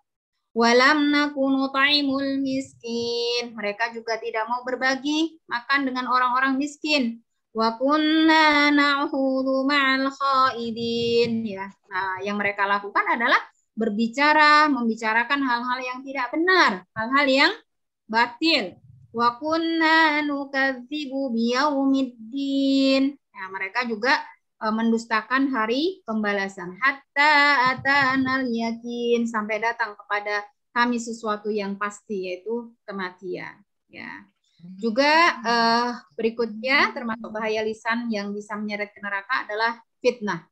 Walam nakunu ta'imul miskin. Mereka juga tidak mau berbagi makan dengan orang-orang miskin. Wa kunna na'khudhu ma'al khaidin. Ya. Nah, yang mereka lakukan adalah berbicara, membicarakan hal-hal yang tidak benar, hal-hal yang batil. Wa kunna nukadzibu biyaumiddin. Nah, mereka juga mendustakan hari pembalasan. Hatta atanal yakin, sampai datang kepada kami sesuatu yang pasti, yaitu kematian. Ya. Juga berikutnya termasuk bahaya lisan yang bisa menyeret ke neraka adalah fitnah.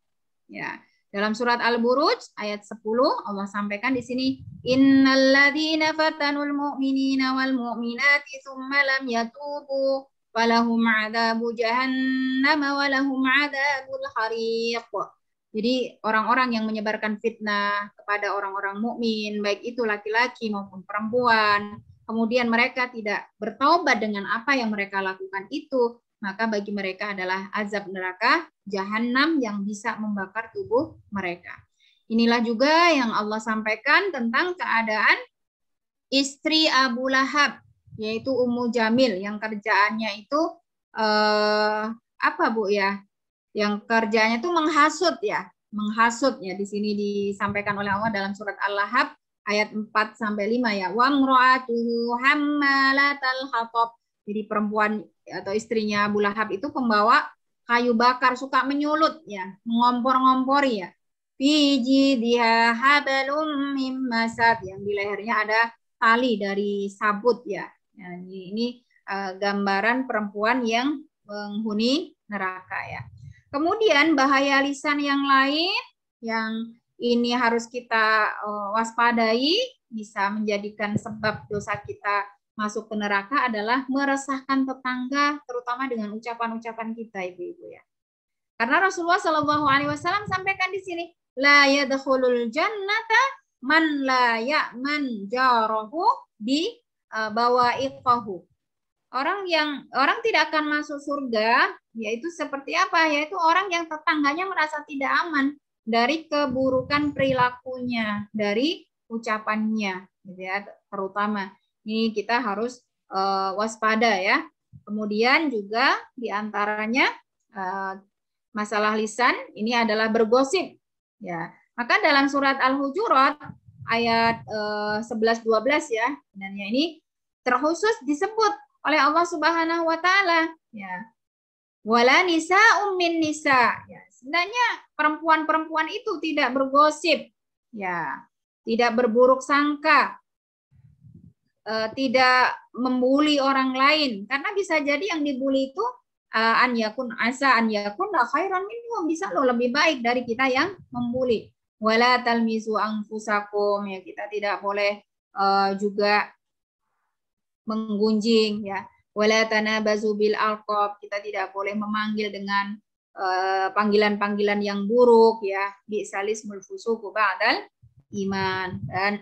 Ya. Dalam surat Al-Buruj ayat 10 Allah sampaikan di sini, innalladzina fatanul mu'minina wal mu'minati tsumma lam yatubu walahum 'adzabu jahannam walahum 'adzabul hariq. Jadi orang-orang yang menyebarkan fitnah kepada orang-orang mukmin, baik itu laki-laki maupun perempuan, kemudian mereka tidak bertaubat dengan apa yang mereka lakukan itu, maka bagi mereka adalah azab neraka jahanam yang bisa membakar tubuh mereka. Inilah juga yang Allah sampaikan tentang keadaan istri Abu Lahab, yaitu Ummu Jamil, yang kerjaannya itu apa Bu ya? Yang kerjanya itu menghasut ya. Menghasut ya, di sini disampaikan oleh Allah dalam surat Al-Lahab ayat 4 sampai 5 ya. Wa imra'atuhu hammalatal hatab. Jadi perempuan atau istrinya Abu Lahab itu pembawa kayu bakar, suka menyulut ya, mengompor-ngompori ya. Fi jidha hablum mim masad, yang di lehernya ada tali dari sabut ya. Nah, ini gambaran perempuan yang menghuni neraka ya. Kemudian bahaya lisan yang lain yang ini harus kita waspadai, bisa menjadikan sebab dosa kita masuk ke neraka adalah meresahkan tetangga, terutama dengan ucapan-ucapan kita, ibu-ibu ya. Karena Rasulullah Shallallahu Alaihi Wasallam sampaikan di sini, la yadkhulul jannata man la ya'man jarahu bi bawa'iqahu. Orang tidak akan masuk surga, yaitu seperti apa? Yaitu orang yang tetangganya merasa tidak aman dari keburukan perilakunya, dari ucapannya, gitu ya, terutama. Ini kita harus waspada ya. Kemudian juga diantaranya masalah lisan ini adalah bergosip. Ya, maka dalam surat Al-Hujurat ayat 11-12 ya, dan ini terkhusus disebut oleh Allah Subhanahu wa taala ya. Wala nisa'um min nisa. Ya, sebenarnya perempuan-perempuan itu tidak bergosip ya, tidak berburuk sangka, tidak membuli orang lain, karena bisa jadi yang dibuli itu an yakun la khairan minhum, bisa loh lebih baik dari kita yang membuli. Wala talmizu anfusakum, ya, kita tidak boleh juga menggunjing ya. Wala tanabazu bil alqab, kita tidak boleh memanggil dengan panggilan-panggilan yang buruk ya. Bi'salismul fusuqu ba'dal iman. Dan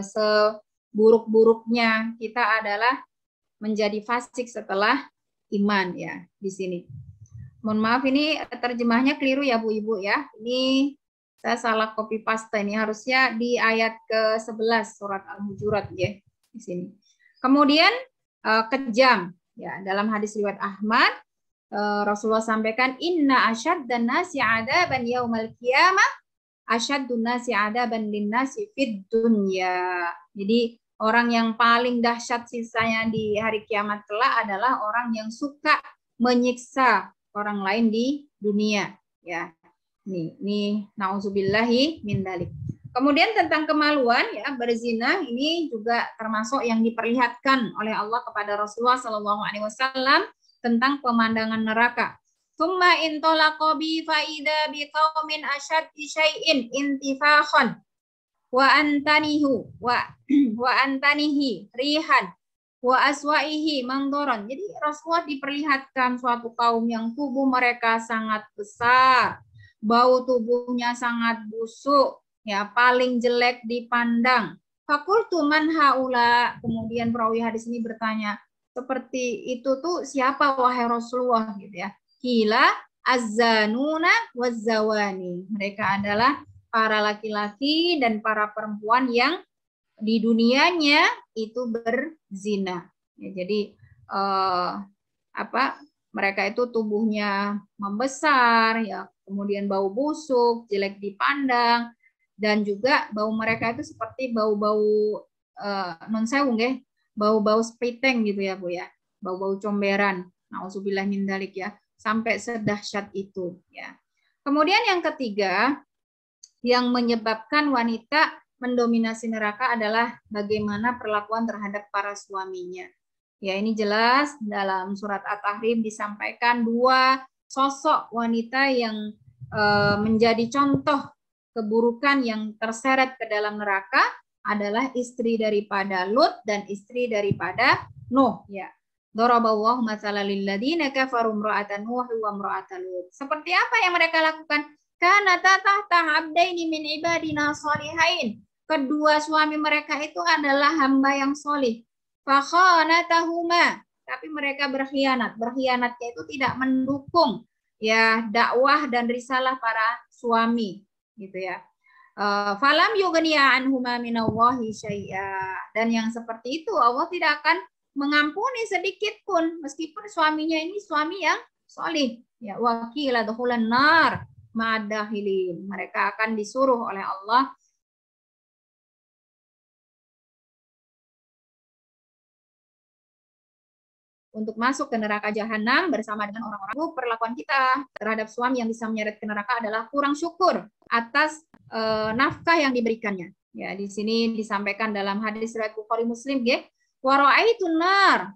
seburuk-buruknya kita adalah menjadi fasik setelah iman ya di sini. Mohon maaf ini terjemahnya keliru ya Bu Ibu ya. Ini saya salah copy paste, ini harusnya di ayat ke-11 surat Al-Hujurat ya di sini. Kemudian kejam ya, dalam hadis riwayat Ahmad Rasulullah sampaikan, inna asyaddan nasi adaban yaumal qiyamah asyaddun nasi adaban linnasi fid dunya. Jadi orang yang paling dahsyat sisanya di hari kiamat kelak adalah orang yang suka menyiksa orang lain di dunia ya. Ini nauzubillahi min dzalik. Kemudian tentang kemaluan ya, berzina ini juga termasuk yang diperlihatkan oleh Allah kepada Rasulullah Shallallahu Alaihi Wasallam tentang pemandangan neraka. Tsumma intolaqa bi faida bi qaumin asyaddi syai'in intifakhan wa antanihi rihan wa aswaihi mangdoron. Jadi Rasulullah diperlihatkan suatu kaum yang tubuh mereka sangat besar, bau tubuhnya sangat busuk, ya, paling jelek dipandang. Fakultu man haula. Kemudian perawi hadis ini bertanya, seperti itu tuh siapa wahai Rasulullah gitu ya. Kila azzanuna wazzawani. Mereka adalah para laki-laki dan para perempuan yang di dunianya itu berzina. Ya, jadi mereka itu tubuhnya membesar ya, kemudian bau busuk, jelek dipandang. dan juga bau mereka itu seperti bau-bau non sewu nggih, bau-bau spiteng gitu ya Bu ya, bau-bau comberan. Nauzubillah min dzalik ya, sampai sedahsyat itu ya. Kemudian yang ketiga yang menyebabkan wanita mendominasi neraka adalah bagaimana perlakuan terhadap para suaminya. Ya, ini jelas dalam surat At-Tahrim disampaikan dua sosok wanita yang menjadi contoh keburukan yang terseret ke dalam neraka adalah istri daripada Lut dan istri daripada Nuh ya. Daraballahu matsalan lil ladzina kafaru imra'atan Nuh wa imra'atan Lut. Seperti apa yang mereka lakukan? Kana tahta abdaini min ibadina shalihain. Kedua suami mereka itu adalah hamba yang solih. Fa khanatahuma, tapi mereka berkhianat. Berkhianatnya itu tidak mendukung ya dakwah dan risalah para suami gitu ya. Falam yughniya anhuma minallahi syai'a. Dan yang seperti itu Allah tidak akan mengampuni sedikit pun meskipun suaminya ini suami yang solih. Ya, wakila dukhulan nar ma'adahilin. Mereka akan disuruh oleh Allah untuk masuk ke neraka jahanam bersama dengan orang-orang. Perlakuan kita terhadap suami yang bisa menyeret ke neraka adalah kurang syukur atas nafkah yang diberikannya. Ya, di sini disampaikan dalam hadis riwayat Bukhari Muslim, ya. Wa ra'aitun nar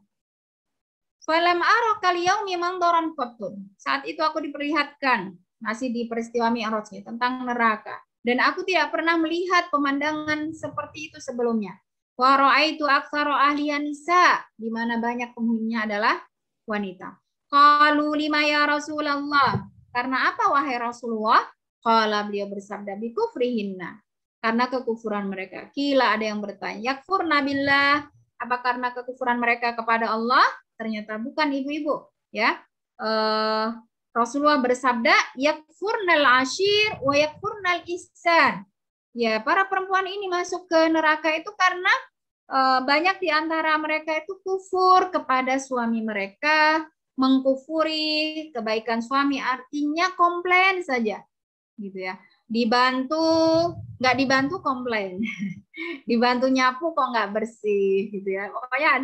falam ara kal yaumi mandaran qattun. Saat itu aku diperlihatkan, masih di peristiwa Mi'raj tentang neraka, dan aku tidak pernah melihat pemandangan seperti itu sebelumnya. Wa ra'aitu aktsara ahliyan nisa, di mana banyak penghuninya adalah wanita. Qalu lima ya Rasulullah, karena apa wahai Rasulullah? Qala, beliau bersabda, bi kufrihinna, karena kekufuran mereka. Kila, ada yang bertanya, yakfurna billah, apa karena kekufuran mereka kepada Allah? Ternyata bukan ibu-ibu, ya. Rasulullah bersabda, yakfurnal ashir wa yakfurnal ihsan. Ya, para perempuan ini masuk ke neraka itu karena banyak di antara mereka itu kufur kepada suami mereka, mengkufuri kebaikan suami, artinya komplain saja, gitu ya. Dibantu, nggak dibantu komplain, dibantu nyapu kok nggak bersih, gitu ya. Pokoknya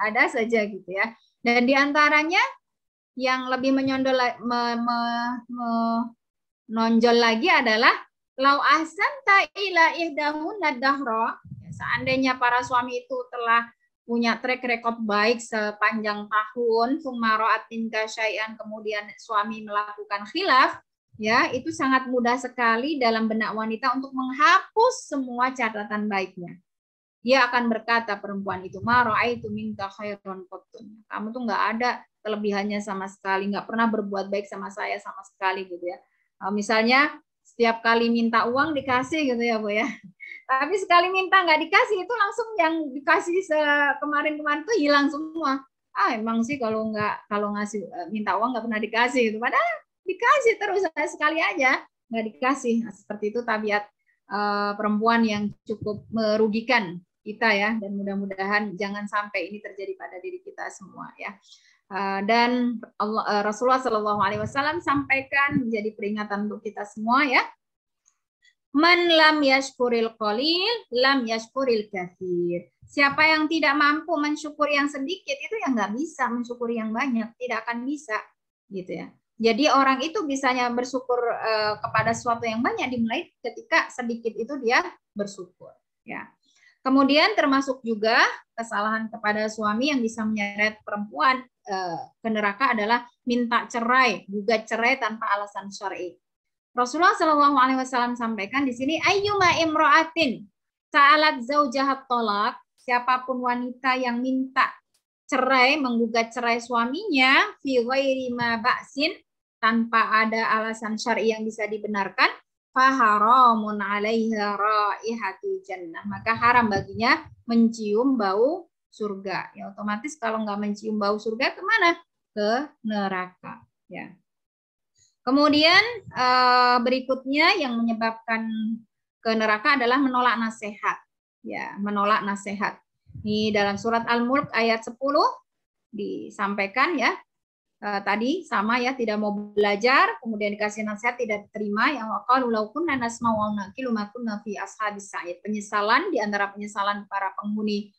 ada saja gitu ya. Dan di antaranya yang lebih menonjol lagi adalah lau ahsanta ila ihdahunna dahra. Seandainya para suami itu telah punya track record baik sepanjang tahun, sumara'at minka syai'an, kemudian suami melakukan khilaf, ya, itu sangat mudah sekali dalam benak wanita untuk menghapus semua catatan baiknya. Dia akan berkata, perempuan itu, ma ra'aitu minka khairan qattun. Kamu tuh nggak ada kelebihannya sama sekali, nggak pernah berbuat baik sama saya sama sekali, gitu ya. Misalnya setiap kali minta uang dikasih gitu ya Bu ya. Tapi sekali minta nggak dikasih, itu langsung yang dikasih kemarin-kemarin tuh hilang semua. Emang sih kalau ngasih minta uang nggak pernah dikasih gitu. Padahal dikasih terus, sekali aja nggak dikasih. Nah, seperti itu tabiat perempuan yang cukup merugikan kita ya. Dan mudah-mudahan jangan sampai ini terjadi pada diri kita semua ya. Dan Rasulullah SAW sampaikan menjadi peringatan untuk kita semua ya. Man lam yashkuril qalil, lam yashkuril katsir. Siapa yang tidak mampu mensyukuri yang sedikit, itu yang nggak bisa mensyukuri yang banyak, tidak akan bisa, gitu ya. Jadi orang itu bisanya bersyukur kepada sesuatu yang banyak dimulai ketika sedikit itu dia bersyukur, ya. Kemudian termasuk juga kesalahan kepada suami yang bisa menyeret perempuan ke neraka adalah minta cerai, gugat cerai tanpa alasan syar'i. Rasulullah SAW sampaikan di sini, ayyuma imra'atin sa'alat zaujahat tolak, siapapun wanita yang minta cerai, menggugat cerai suaminya, fi ghairi ma ba'sin, tanpa ada alasan syar'i yang bisa dibenarkan, faharamun 'alaiha raihatul jannah, maka haram baginya mencium bau surga. Ya, otomatis kalau nggak mencium bau surga kemana? Ke neraka. Ya. Kemudian berikutnya yang menyebabkan ke neraka adalah menolak nasihat. Ya, menolak nasihat. Ini dalam surat Al-Mulk ayat 10 disampaikan ya. tadi sama ya, tidak mau belajar, kemudian dikasih nasihat tidak diterima, yang waqalu law kunna nasma'u wa naqilu ma kunna fi ashabis sa'id. Penyesalan di antara penyesalan para penghuni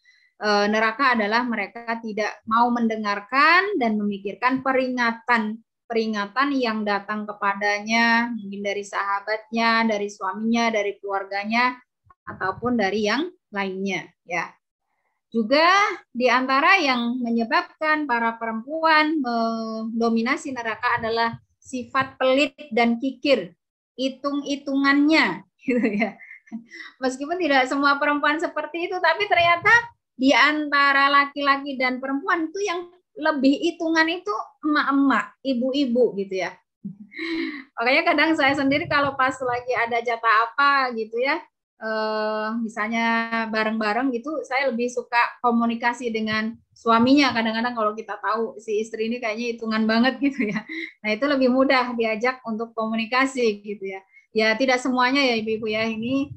neraka adalah mereka tidak mau mendengarkan dan memikirkan peringatan yang datang kepadanya, mungkin dari sahabatnya, dari suaminya, dari keluarganya, ataupun dari yang lainnya ya. Juga di antara yang menyebabkan para perempuan mendominasi neraka adalah sifat pelit dan kikir, hitung-hitungannya gitu ya. Meskipun tidak semua perempuan seperti itu, tapi ternyata di antara laki-laki dan perempuan itu yang lebih hitungan itu emak-emak, ibu-ibu gitu ya. Makanya kadang saya sendiri kalau pas lagi ada jatah apa gitu ya, misalnya bareng-bareng gitu, saya lebih suka komunikasi dengan suaminya. Kadang-kadang kalau kita tahu si istri ini kayaknya hitungan banget gitu ya, nah itu lebih mudah diajak untuk komunikasi gitu ya. Ya tidak semuanya ya ibu-ibu ya, ini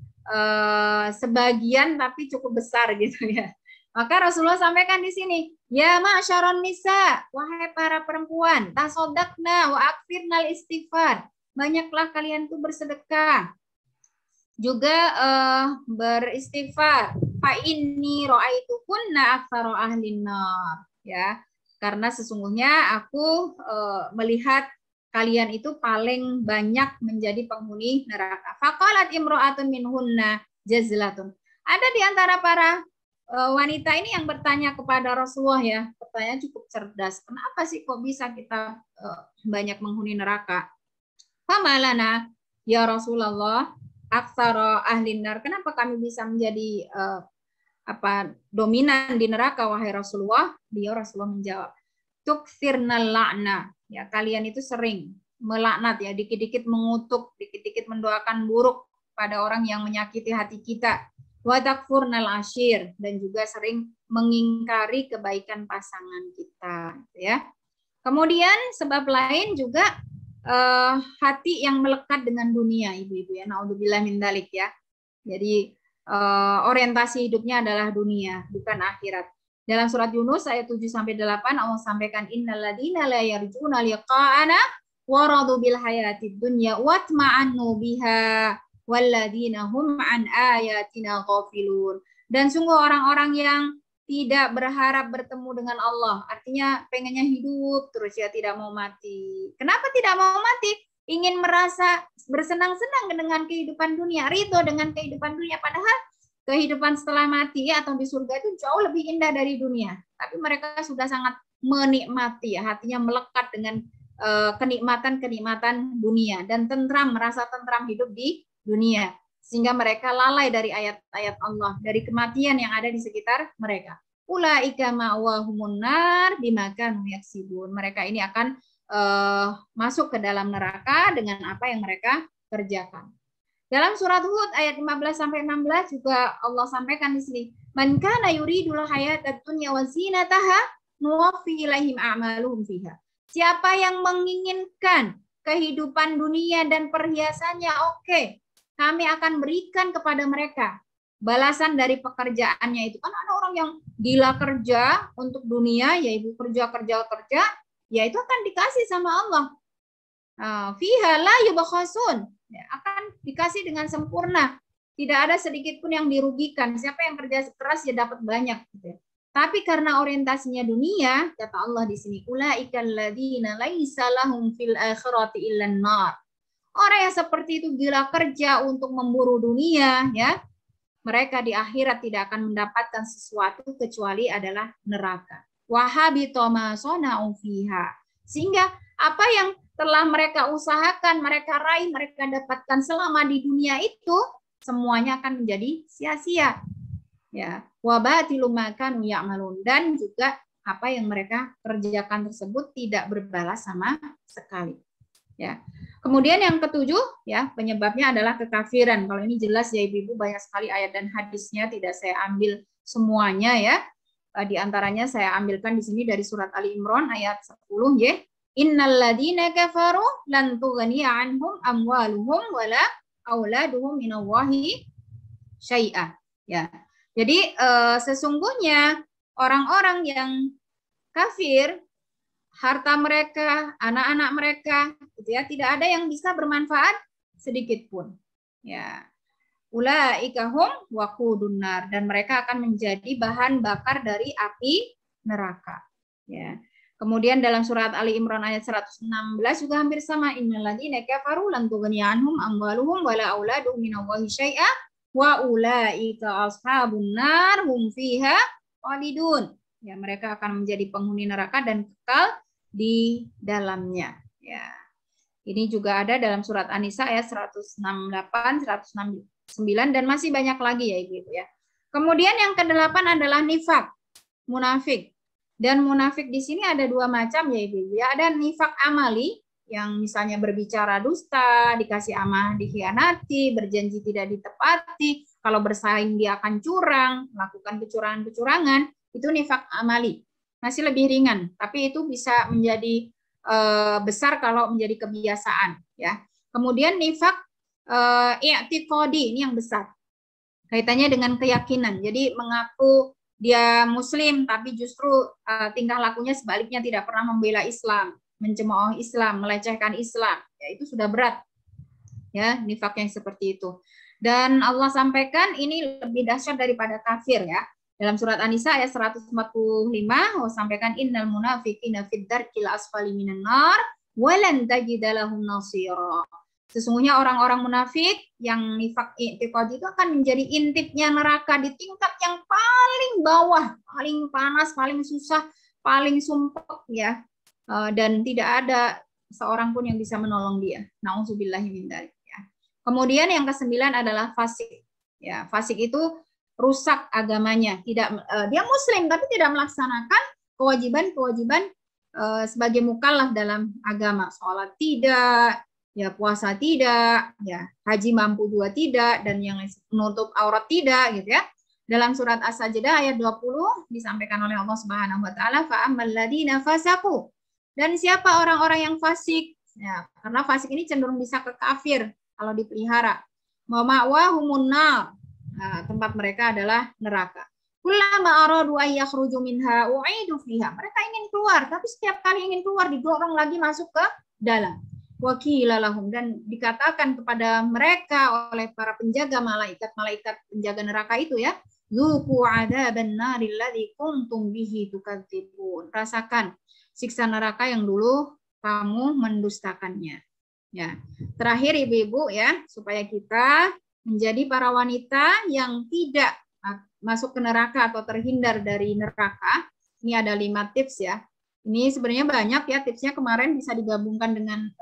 sebagian tapi cukup besar gitu ya. Maka Rasulullah sampaikan di sini, ya ma'syaron nisa, wahai para perempuan, tasodakna wa akfirnal istighfar, banyaklah kalian tuh bersedekah, juga beristighfar. Fa inni ra'aitukunna aktsara ahlin nar, ya. Karena sesungguhnya aku melihat kalian itu paling banyak menjadi penghuni neraka. Faqalat imra'atun minhunna jazlatun. Ada di antara para wanita ini yang bertanya kepada Rasulullah ya, pertanyaan cukup cerdas. Kenapa sih kok bisa kita banyak menghuni neraka? Famalana ya Rasulullah aktsara ahlin nar. Kenapa kami bisa menjadi dominan di neraka wahai Rasulullah? Rasulullah menjawab, tukfirnal la'na. Ya, kalian itu sering melaknat ya, dikit-dikit mengutuk, dikit-dikit mendoakan buruk pada orang yang menyakiti hati kita. Wa takfurnal ashir, dan juga sering mengingkari kebaikan pasangan kita ya. Kemudian sebab lain juga hati yang melekat dengan dunia ibu-ibu ya, naudzubillah min dzalik ya. Jadi orientasi hidupnya adalah dunia, bukan akhirat. Dalam surat Yunus ayat 7 sampai 8 Allah sampaikan, innalladzina la yarjuna liqa'ana wa radu bil hayatid dunya watma'annu biha walladzina hum an ayatina ghafilun. Dan sungguh orang-orang yang tidak berharap bertemu dengan Allah, artinya pengennya hidup terus ya, tidak mau mati. Kenapa tidak mau mati? Ingin merasa bersenang-senang dengan kehidupan dunia, ridho dengan kehidupan dunia, padahal kehidupan setelah mati ya, atau di surga itu jauh lebih indah dari dunia. Tapi mereka sudah sangat menikmati ya, hatinya melekat dengan kenikmatan-kenikmatan dunia dan tentram, merasa tentram hidup di dunia, sehingga mereka lalai dari ayat-ayat Allah, dari kematian yang ada di sekitar mereka. Ulaika ma'wahumun nar bima kanu yaksibun. Mereka ini akan masuk ke dalam neraka dengan apa yang mereka kerjakan. Dalam surat Hud ayat 15 sampai 16 juga Allah sampaikan di sini, man kana yuridul hayatad dunya wa zinataha nuwaffi ilaihim a'maluhum fiha. Siapa yang menginginkan kehidupan dunia dan perhiasannya, oke, kami akan berikan kepada mereka balasan dari pekerjaannya itu. Kan ada orang yang gila kerja untuk dunia, ya ibu, kerja, ya itu akan dikasih sama Allah. Fiha la yubakhasun, ya, akan dikasih dengan sempurna. Tidak ada sedikit pun yang dirugikan. Siapa yang kerja keras ya dapat banyak. Gitu. Tapi karena orientasinya dunia, kata Allah di sini, ulaikal ladzina laisa lahum fil akhirati illan nar. Orang yang seperti itu gila kerja untuk memburu dunia, ya, mereka di akhirat tidak akan mendapatkan sesuatu kecuali adalah neraka. Wahabito ma sona'u fiha. Sehingga apa yang telah mereka usahakan, mereka raih, mereka dapatkan selama di dunia itu, semuanya akan menjadi sia-sia. Ya, wabatilu ma kanu ya'malun, dan juga apa yang mereka kerjakan tersebut tidak berbalas sama sekali. Ya. Kemudian yang ketujuh, ya, penyebabnya adalah kekafiran. Kalau ini jelas ya ibu-ibu, banyak sekali ayat dan hadisnya, tidak saya ambil semuanya ya. Di antaranya saya ambilkan di sini dari surat Ali Imran ayat 10 ya. Innal ladzina kafaru lan tughniya anhum amwaluhum wala auladuhum minallahi syai'a. Ya. Jadi sesungguhnya orang-orang yang kafir harta mereka, anak-anak mereka, gitu ya, tidak ada yang bisa bermanfaat sedikit pun. Ya. Ulaika hum waqudun nar, dan mereka akan menjadi bahan bakar dari api neraka. Ya. Kemudian dalam surat Ali Imran ayat 116 juga hampir sama, innalladzina kafaru lan tughni anhum amwaluhum wala auladuhum minallahi syai'a wa ulaika ashabun nar hum fiha khalidun. Ya, mereka akan menjadi penghuni neraka dan kekal di dalamnya. Ya. Ini juga ada dalam surat An-Nisa ayat 168, 169 dan masih banyak lagi ya Ibu ya. Kemudian yang kedelapan adalah nifak, munafik. Dan munafik di sini ada dua macam ya Ibu ya. Ada nifak amali yang misalnya berbicara dusta, dikasih amanah dikhianati, berjanji tidak ditepati, kalau bersaing dia akan curang, melakukan kecurangan-kecurangan, itu nifak amali. Masih lebih ringan, tapi itu bisa menjadi besar kalau menjadi kebiasaan ya. Kemudian nifak i'tiqadi, ini yang besar. Kaitannya dengan keyakinan. Jadi mengaku dia muslim tapi justru tingkah lakunya sebaliknya, tidak pernah membela Islam, mencemooh Islam, melecehkan Islam. Ya, itu sudah berat. Ya, nifak yang seperti itu. Dan Allah sampaikan ini lebih dahsyat daripada kafir ya. Dalam surat An-Nisa ayat 145 Allah sampaikan innal munafiqina fid darkil asfali minan nar walan tajida lahum nasira. Sesungguhnya orang-orang munafik yang nifak i'tiqadi itu akan menjadi intipnya neraka di tingkat yang paling bawah, paling panas, paling susah, paling sumpek ya. Dan tidak ada seorang pun yang bisa menolong dia. Nauzubillahi min dzalik ya. Kemudian yang ke-9 adalah fasik. Ya, fasik itu rusak agamanya, tidak dia muslim tapi tidak melaksanakan kewajiban-kewajiban sebagai mukallaf dalam agama, sholat tidak, ya puasa tidak, ya haji mampu juga tidak, dan yang menutup aurat tidak gitu ya. Dalam surat As-Sajdah ayat 20 disampaikan oleh Allah Subhanahu wa taala fa ammal ladzina fasaqu. Dan siapa orang-orang yang fasik? Ya, karena fasik ini cenderung bisa ke kafir kalau dipelihara. Wa ma'wahumun nar. Nah, tempat mereka adalah neraka. Kullama aradu ay yakhruju minha u'idu fiha. Mereka ingin keluar, tapi setiap kali ingin keluar didorong lagi masuk ke dalam. Wa qila lahum, dan dikatakan kepada mereka oleh para penjaga malaikat penjaga neraka itu ya, zuqu adzaban naril ladzi kuntum bihi tukadzibun. Rasakan siksa neraka yang dulu kamu mendustakannya. Ya. Terakhir Ibu-ibu ya, supaya kita menjadi para wanita yang tidak masuk ke neraka atau terhindar dari neraka. Ini ada 5 tips ya. Ini sebenarnya banyak ya tipsnya, kemarin bisa digabungkan dengan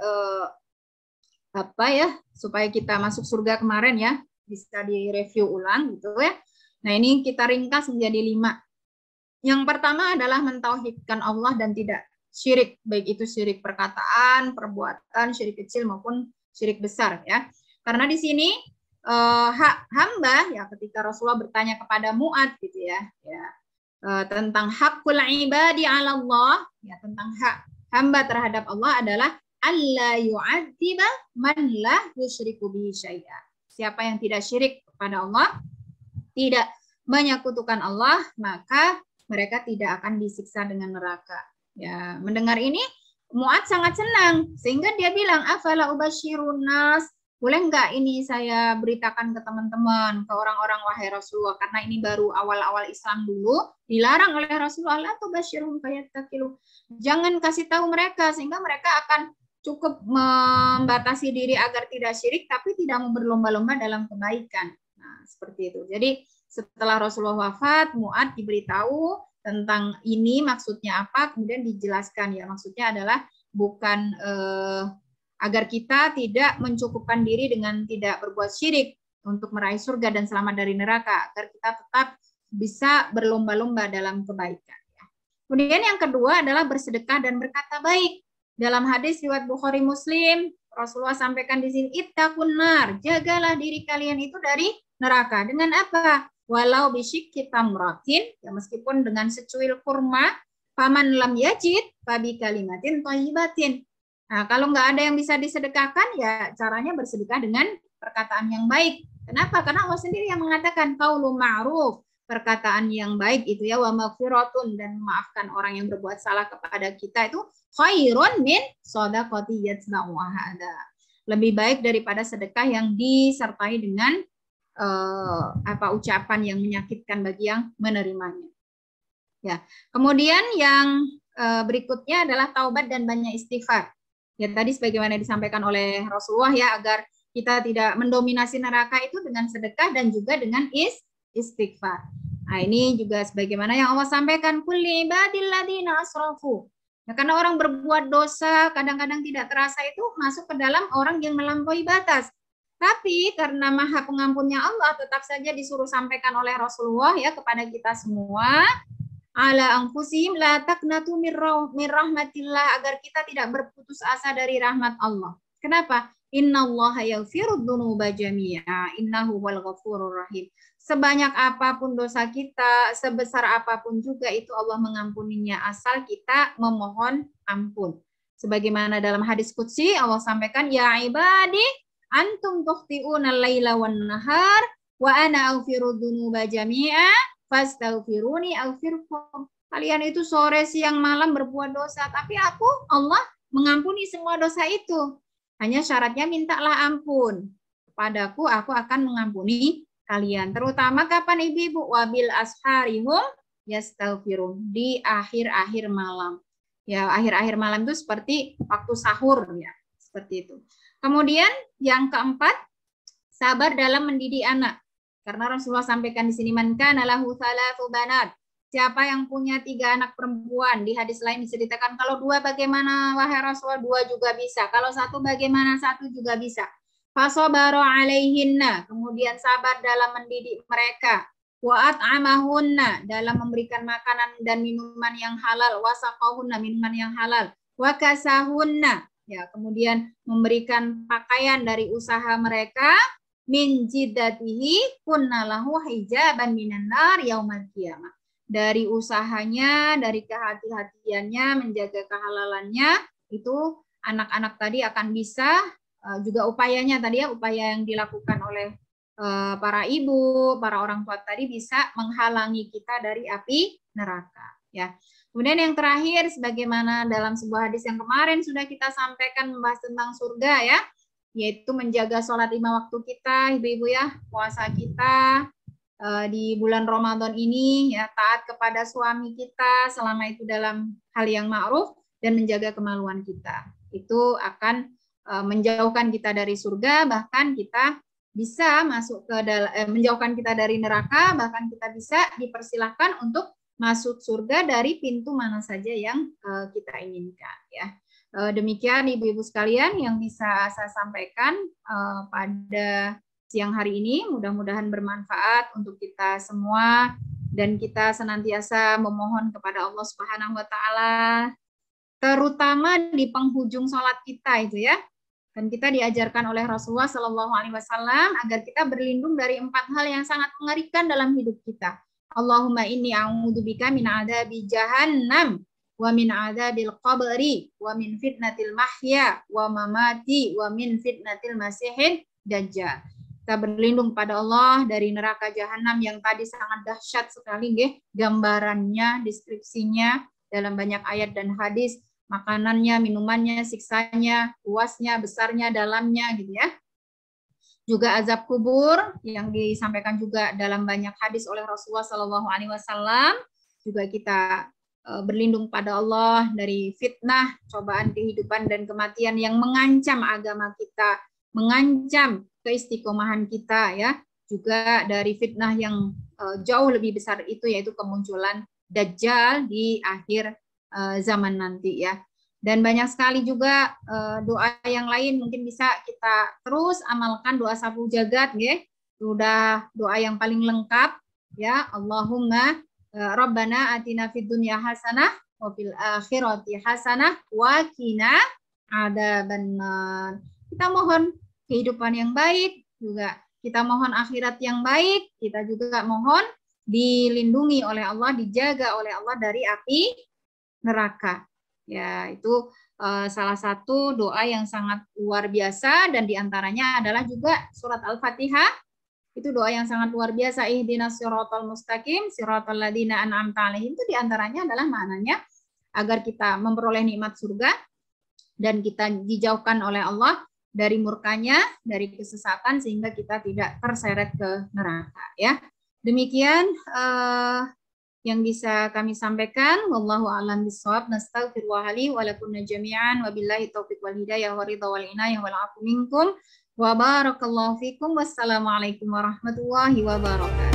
apa ya, supaya kita masuk surga kemarin ya, bisa direview ulang gitu ya. Nah ini kita ringkas menjadi 5. Yang pertama adalah mentauhidkan Allah dan tidak syirik, baik itu syirik perkataan, perbuatan, syirik kecil maupun syirik besar ya. Karena di sini hak hamba ya, ketika Rasulullah bertanya kepada Mu'ad gitu ya, tentang hakul ibadi 'ala Allah, ya tentang hak hamba terhadap Allah adalah alla yu'adziba man la yusyriku bihi syai'a. Siapa yang tidak syirik kepada Allah, tidak menyekutukan Allah, maka mereka tidak akan disiksa dengan neraka. Ya, mendengar ini Mu'ad sangat senang sehingga dia bilang afala ubasyirun nas, boleh enggak ini saya beritakan ke teman-teman, ke orang-orang wahai Rasulullah, karena ini baru awal-awal Islam dulu, dilarang oleh Rasulullah, la tubasyirhum fayattaqilu. Jangan kasih tahu mereka sehingga mereka akan cukup membatasi diri agar tidak syirik tapi tidak mau berlomba-lomba dalam kebaikan. Nah, seperti itu. Jadi setelah Rasulullah wafat, Mu'ad diberitahu tentang ini maksudnya apa, kemudian dijelaskan ya, maksudnya adalah bukan agar kita tidak mencukupkan diri dengan tidak berbuat syirik untuk meraih surga dan selamat dari neraka, agar kita tetap bisa berlomba-lomba dalam kebaikan. Kemudian yang kedua adalah bersedekah dan berkata baik. Dalam hadis riwayat Bukhari Muslim, Rasulullah sampaikan di sini, ittaqun nar, jagalah diri kalian itu dari neraka. Dengan apa? Walau bisyikki tamratin, ya meskipun dengan secuil kurma, faman lam yajid fabi kalimatin thayyibatin. Nah, kalau nggak ada yang bisa disedekahkan, ya caranya bersedekah dengan perkataan yang baik. Kenapa? Karena Allah sendiri yang mengatakan qaulun ma'ruf perkataan yang baik itu ya, wa maghfiratun, dan memaafkan orang yang berbuat salah kepada kita itu khairun min shadaqati yatba'uha ada. Lebih baik daripada sedekah yang disertai dengan ucapan yang menyakitkan bagi yang menerimanya. Ya. Kemudian yang berikutnya adalah taubat dan banyak istighfar. Ya tadi sebagaimana disampaikan oleh Rasulullah ya, agar kita tidak mendominasi neraka itu dengan sedekah dan juga dengan istighfar. Nah, ini juga sebagaimana yang Allah sampaikan, kulli ibadil ladzina asrafu. Ya, karena orang berbuat dosa kadang-kadang tidak terasa itu masuk ke dalam orang yang melampaui batas. Tapi karena Maha Pengampunnya Allah, tetap saja disuruh sampaikan oleh Rasulullah ya kepada kita semua, ala anfusihim la taqnatu mir rahmatillah, agar kita tidak berputus asa dari rahmat Allah. Kenapa? Innallaha yaghfirud dzunuba jami'a innahu wal ghafurur rahim. Sebanyak apapun dosa kita, sebesar apapun juga itu Allah mengampuninya asal kita memohon ampun. Sebagaimana dalam hadis qudsi Allah sampaikan, ya ibadi antum tukhti'una al-laila wan nahar wa ana aghfiru dzunuba jami'a fastaghfiruni aghfirkum. Kalian itu sore siang malam berbuat dosa, tapi aku Allah mengampuni semua dosa itu. Hanya syaratnya mintalah ampun kepadaku, aku akan mengampuni kalian. Terutama kapan ibu-ibu? Wabil asharihum yastaghfirun, di akhir-akhir malam. Ya, akhir-akhir malam itu seperti waktu sahur ya, seperti itu. Kemudian yang keempat, sabar dalam mendidik anak. Karena Rasulullah sampaikan di sini, man kana lahu thalathu banat. Siapa yang punya 3 anak perempuan, di hadis lain diceritakan kalau 2 bagaimana wahai Rasulullah, 2 juga bisa. Kalau 1 bagaimana, 1 juga bisa. Fasobaro alaihinna, kemudian sabar dalam mendidik mereka. Wa at'amahunna, dalam memberikan makanan dan minuman yang halal. Wasaqahunna, minuman yang halal. Wa kasahunna, ya, kemudian memberikan pakaian dari usaha mereka. Min jiddatihi kunnalahu hijaban minan nar yaumal qiyamah. Dari usahanya, dari kehati-hatiannya, menjaga kehalalannya, itu anak-anak tadi akan bisa, juga upayanya tadi ya, upaya yang dilakukan oleh para ibu, para orang tua tadi bisa menghalangi kita dari api neraka. Ya. Kemudian yang terakhir, sebagaimana dalam sebuah hadis yang kemarin sudah kita sampaikan membahas tentang surga ya, yaitu menjaga sholat 5 waktu kita, ibu-ibu ya, puasa kita, di bulan Ramadan ini ya, taat kepada suami kita selama itu dalam hal yang ma'ruf dan menjaga kemaluan kita. Itu akan menjauhkan kita dari surga, bahkan kita bisa masuk ke menjauhkan kita dari neraka, bahkan kita bisa dipersilahkan untuk masuk surga dari pintu mana saja yang kita inginkan ya. Demikian ibu-ibu sekalian yang bisa saya sampaikan pada siang hari ini, mudah-mudahan bermanfaat untuk kita semua dan kita senantiasa memohon kepada Allah Subhanahu wa taala, terutama di penghujung sholat kita itu ya. Dan kita diajarkan oleh Rasulullah Shallallahu alaihi wasallam agar kita berlindung dari 4 hal yang sangat mengerikan dalam hidup kita. Allahumma inni a'udzubika min adzabi jahannam wa min adzabil qabri wa min fitnatil mahya wa mamati wa min fitnatil masihid dajjal. Kita berlindung pada Allah dari neraka jahanam yang tadi sangat dahsyat sekali nggih, gambarannya, deskripsinya dalam banyak ayat dan hadis, makanannya, minumannya, siksanya, luasnya, besarnya, dalamnya gitu ya. Juga azab kubur yang disampaikan juga dalam banyak hadis oleh Rasulullah Shallallahu alaihi wasallam. Juga kita berlindung pada Allah dari fitnah, cobaan kehidupan dan kematian yang mengancam agama kita, mengancam keistiqomahan kita ya, juga dari fitnah yang jauh lebih besar itu yaitu kemunculan Dajjal di akhir zaman nanti ya. Dan banyak sekali juga doa yang lain mungkin bisa kita terus amalkan, doa sapu jagat ya. Sudah doa yang paling lengkap ya. Allahumma Rabbana atina fid dunya hasanah wa fil akhirati hasanah wa qina adzabannar. Kita mohon kehidupan yang baik, juga kita mohon akhirat yang baik, kita juga mohon dilindungi oleh Allah, dijaga oleh Allah dari api neraka. Ya, itu salah satu doa yang sangat luar biasa dan diantaranya adalah juga surat Al-Fatihah Itu doa yang sangat luar biasa. Ihdinas siratal mustaqim, siratal ladzina an'amta 'alaihim. Itu diantaranya adalah maknanya agar kita memperoleh nikmat surga dan kita dijauhkan oleh Allah dari murkanya, dari kesesatan, sehingga kita tidak terseret ke neraka. Ya, demikian yang bisa kami sampaikan. Wallahu a'lam bishawab. Nastaghfirullah li wa lakum jami'an wa billahi taufiq wal hidayah wa ridha wal inayah wal 'afu minkum wa barakallahu fikum. Wassalamualaikum warahmatullahi wabarakatuh.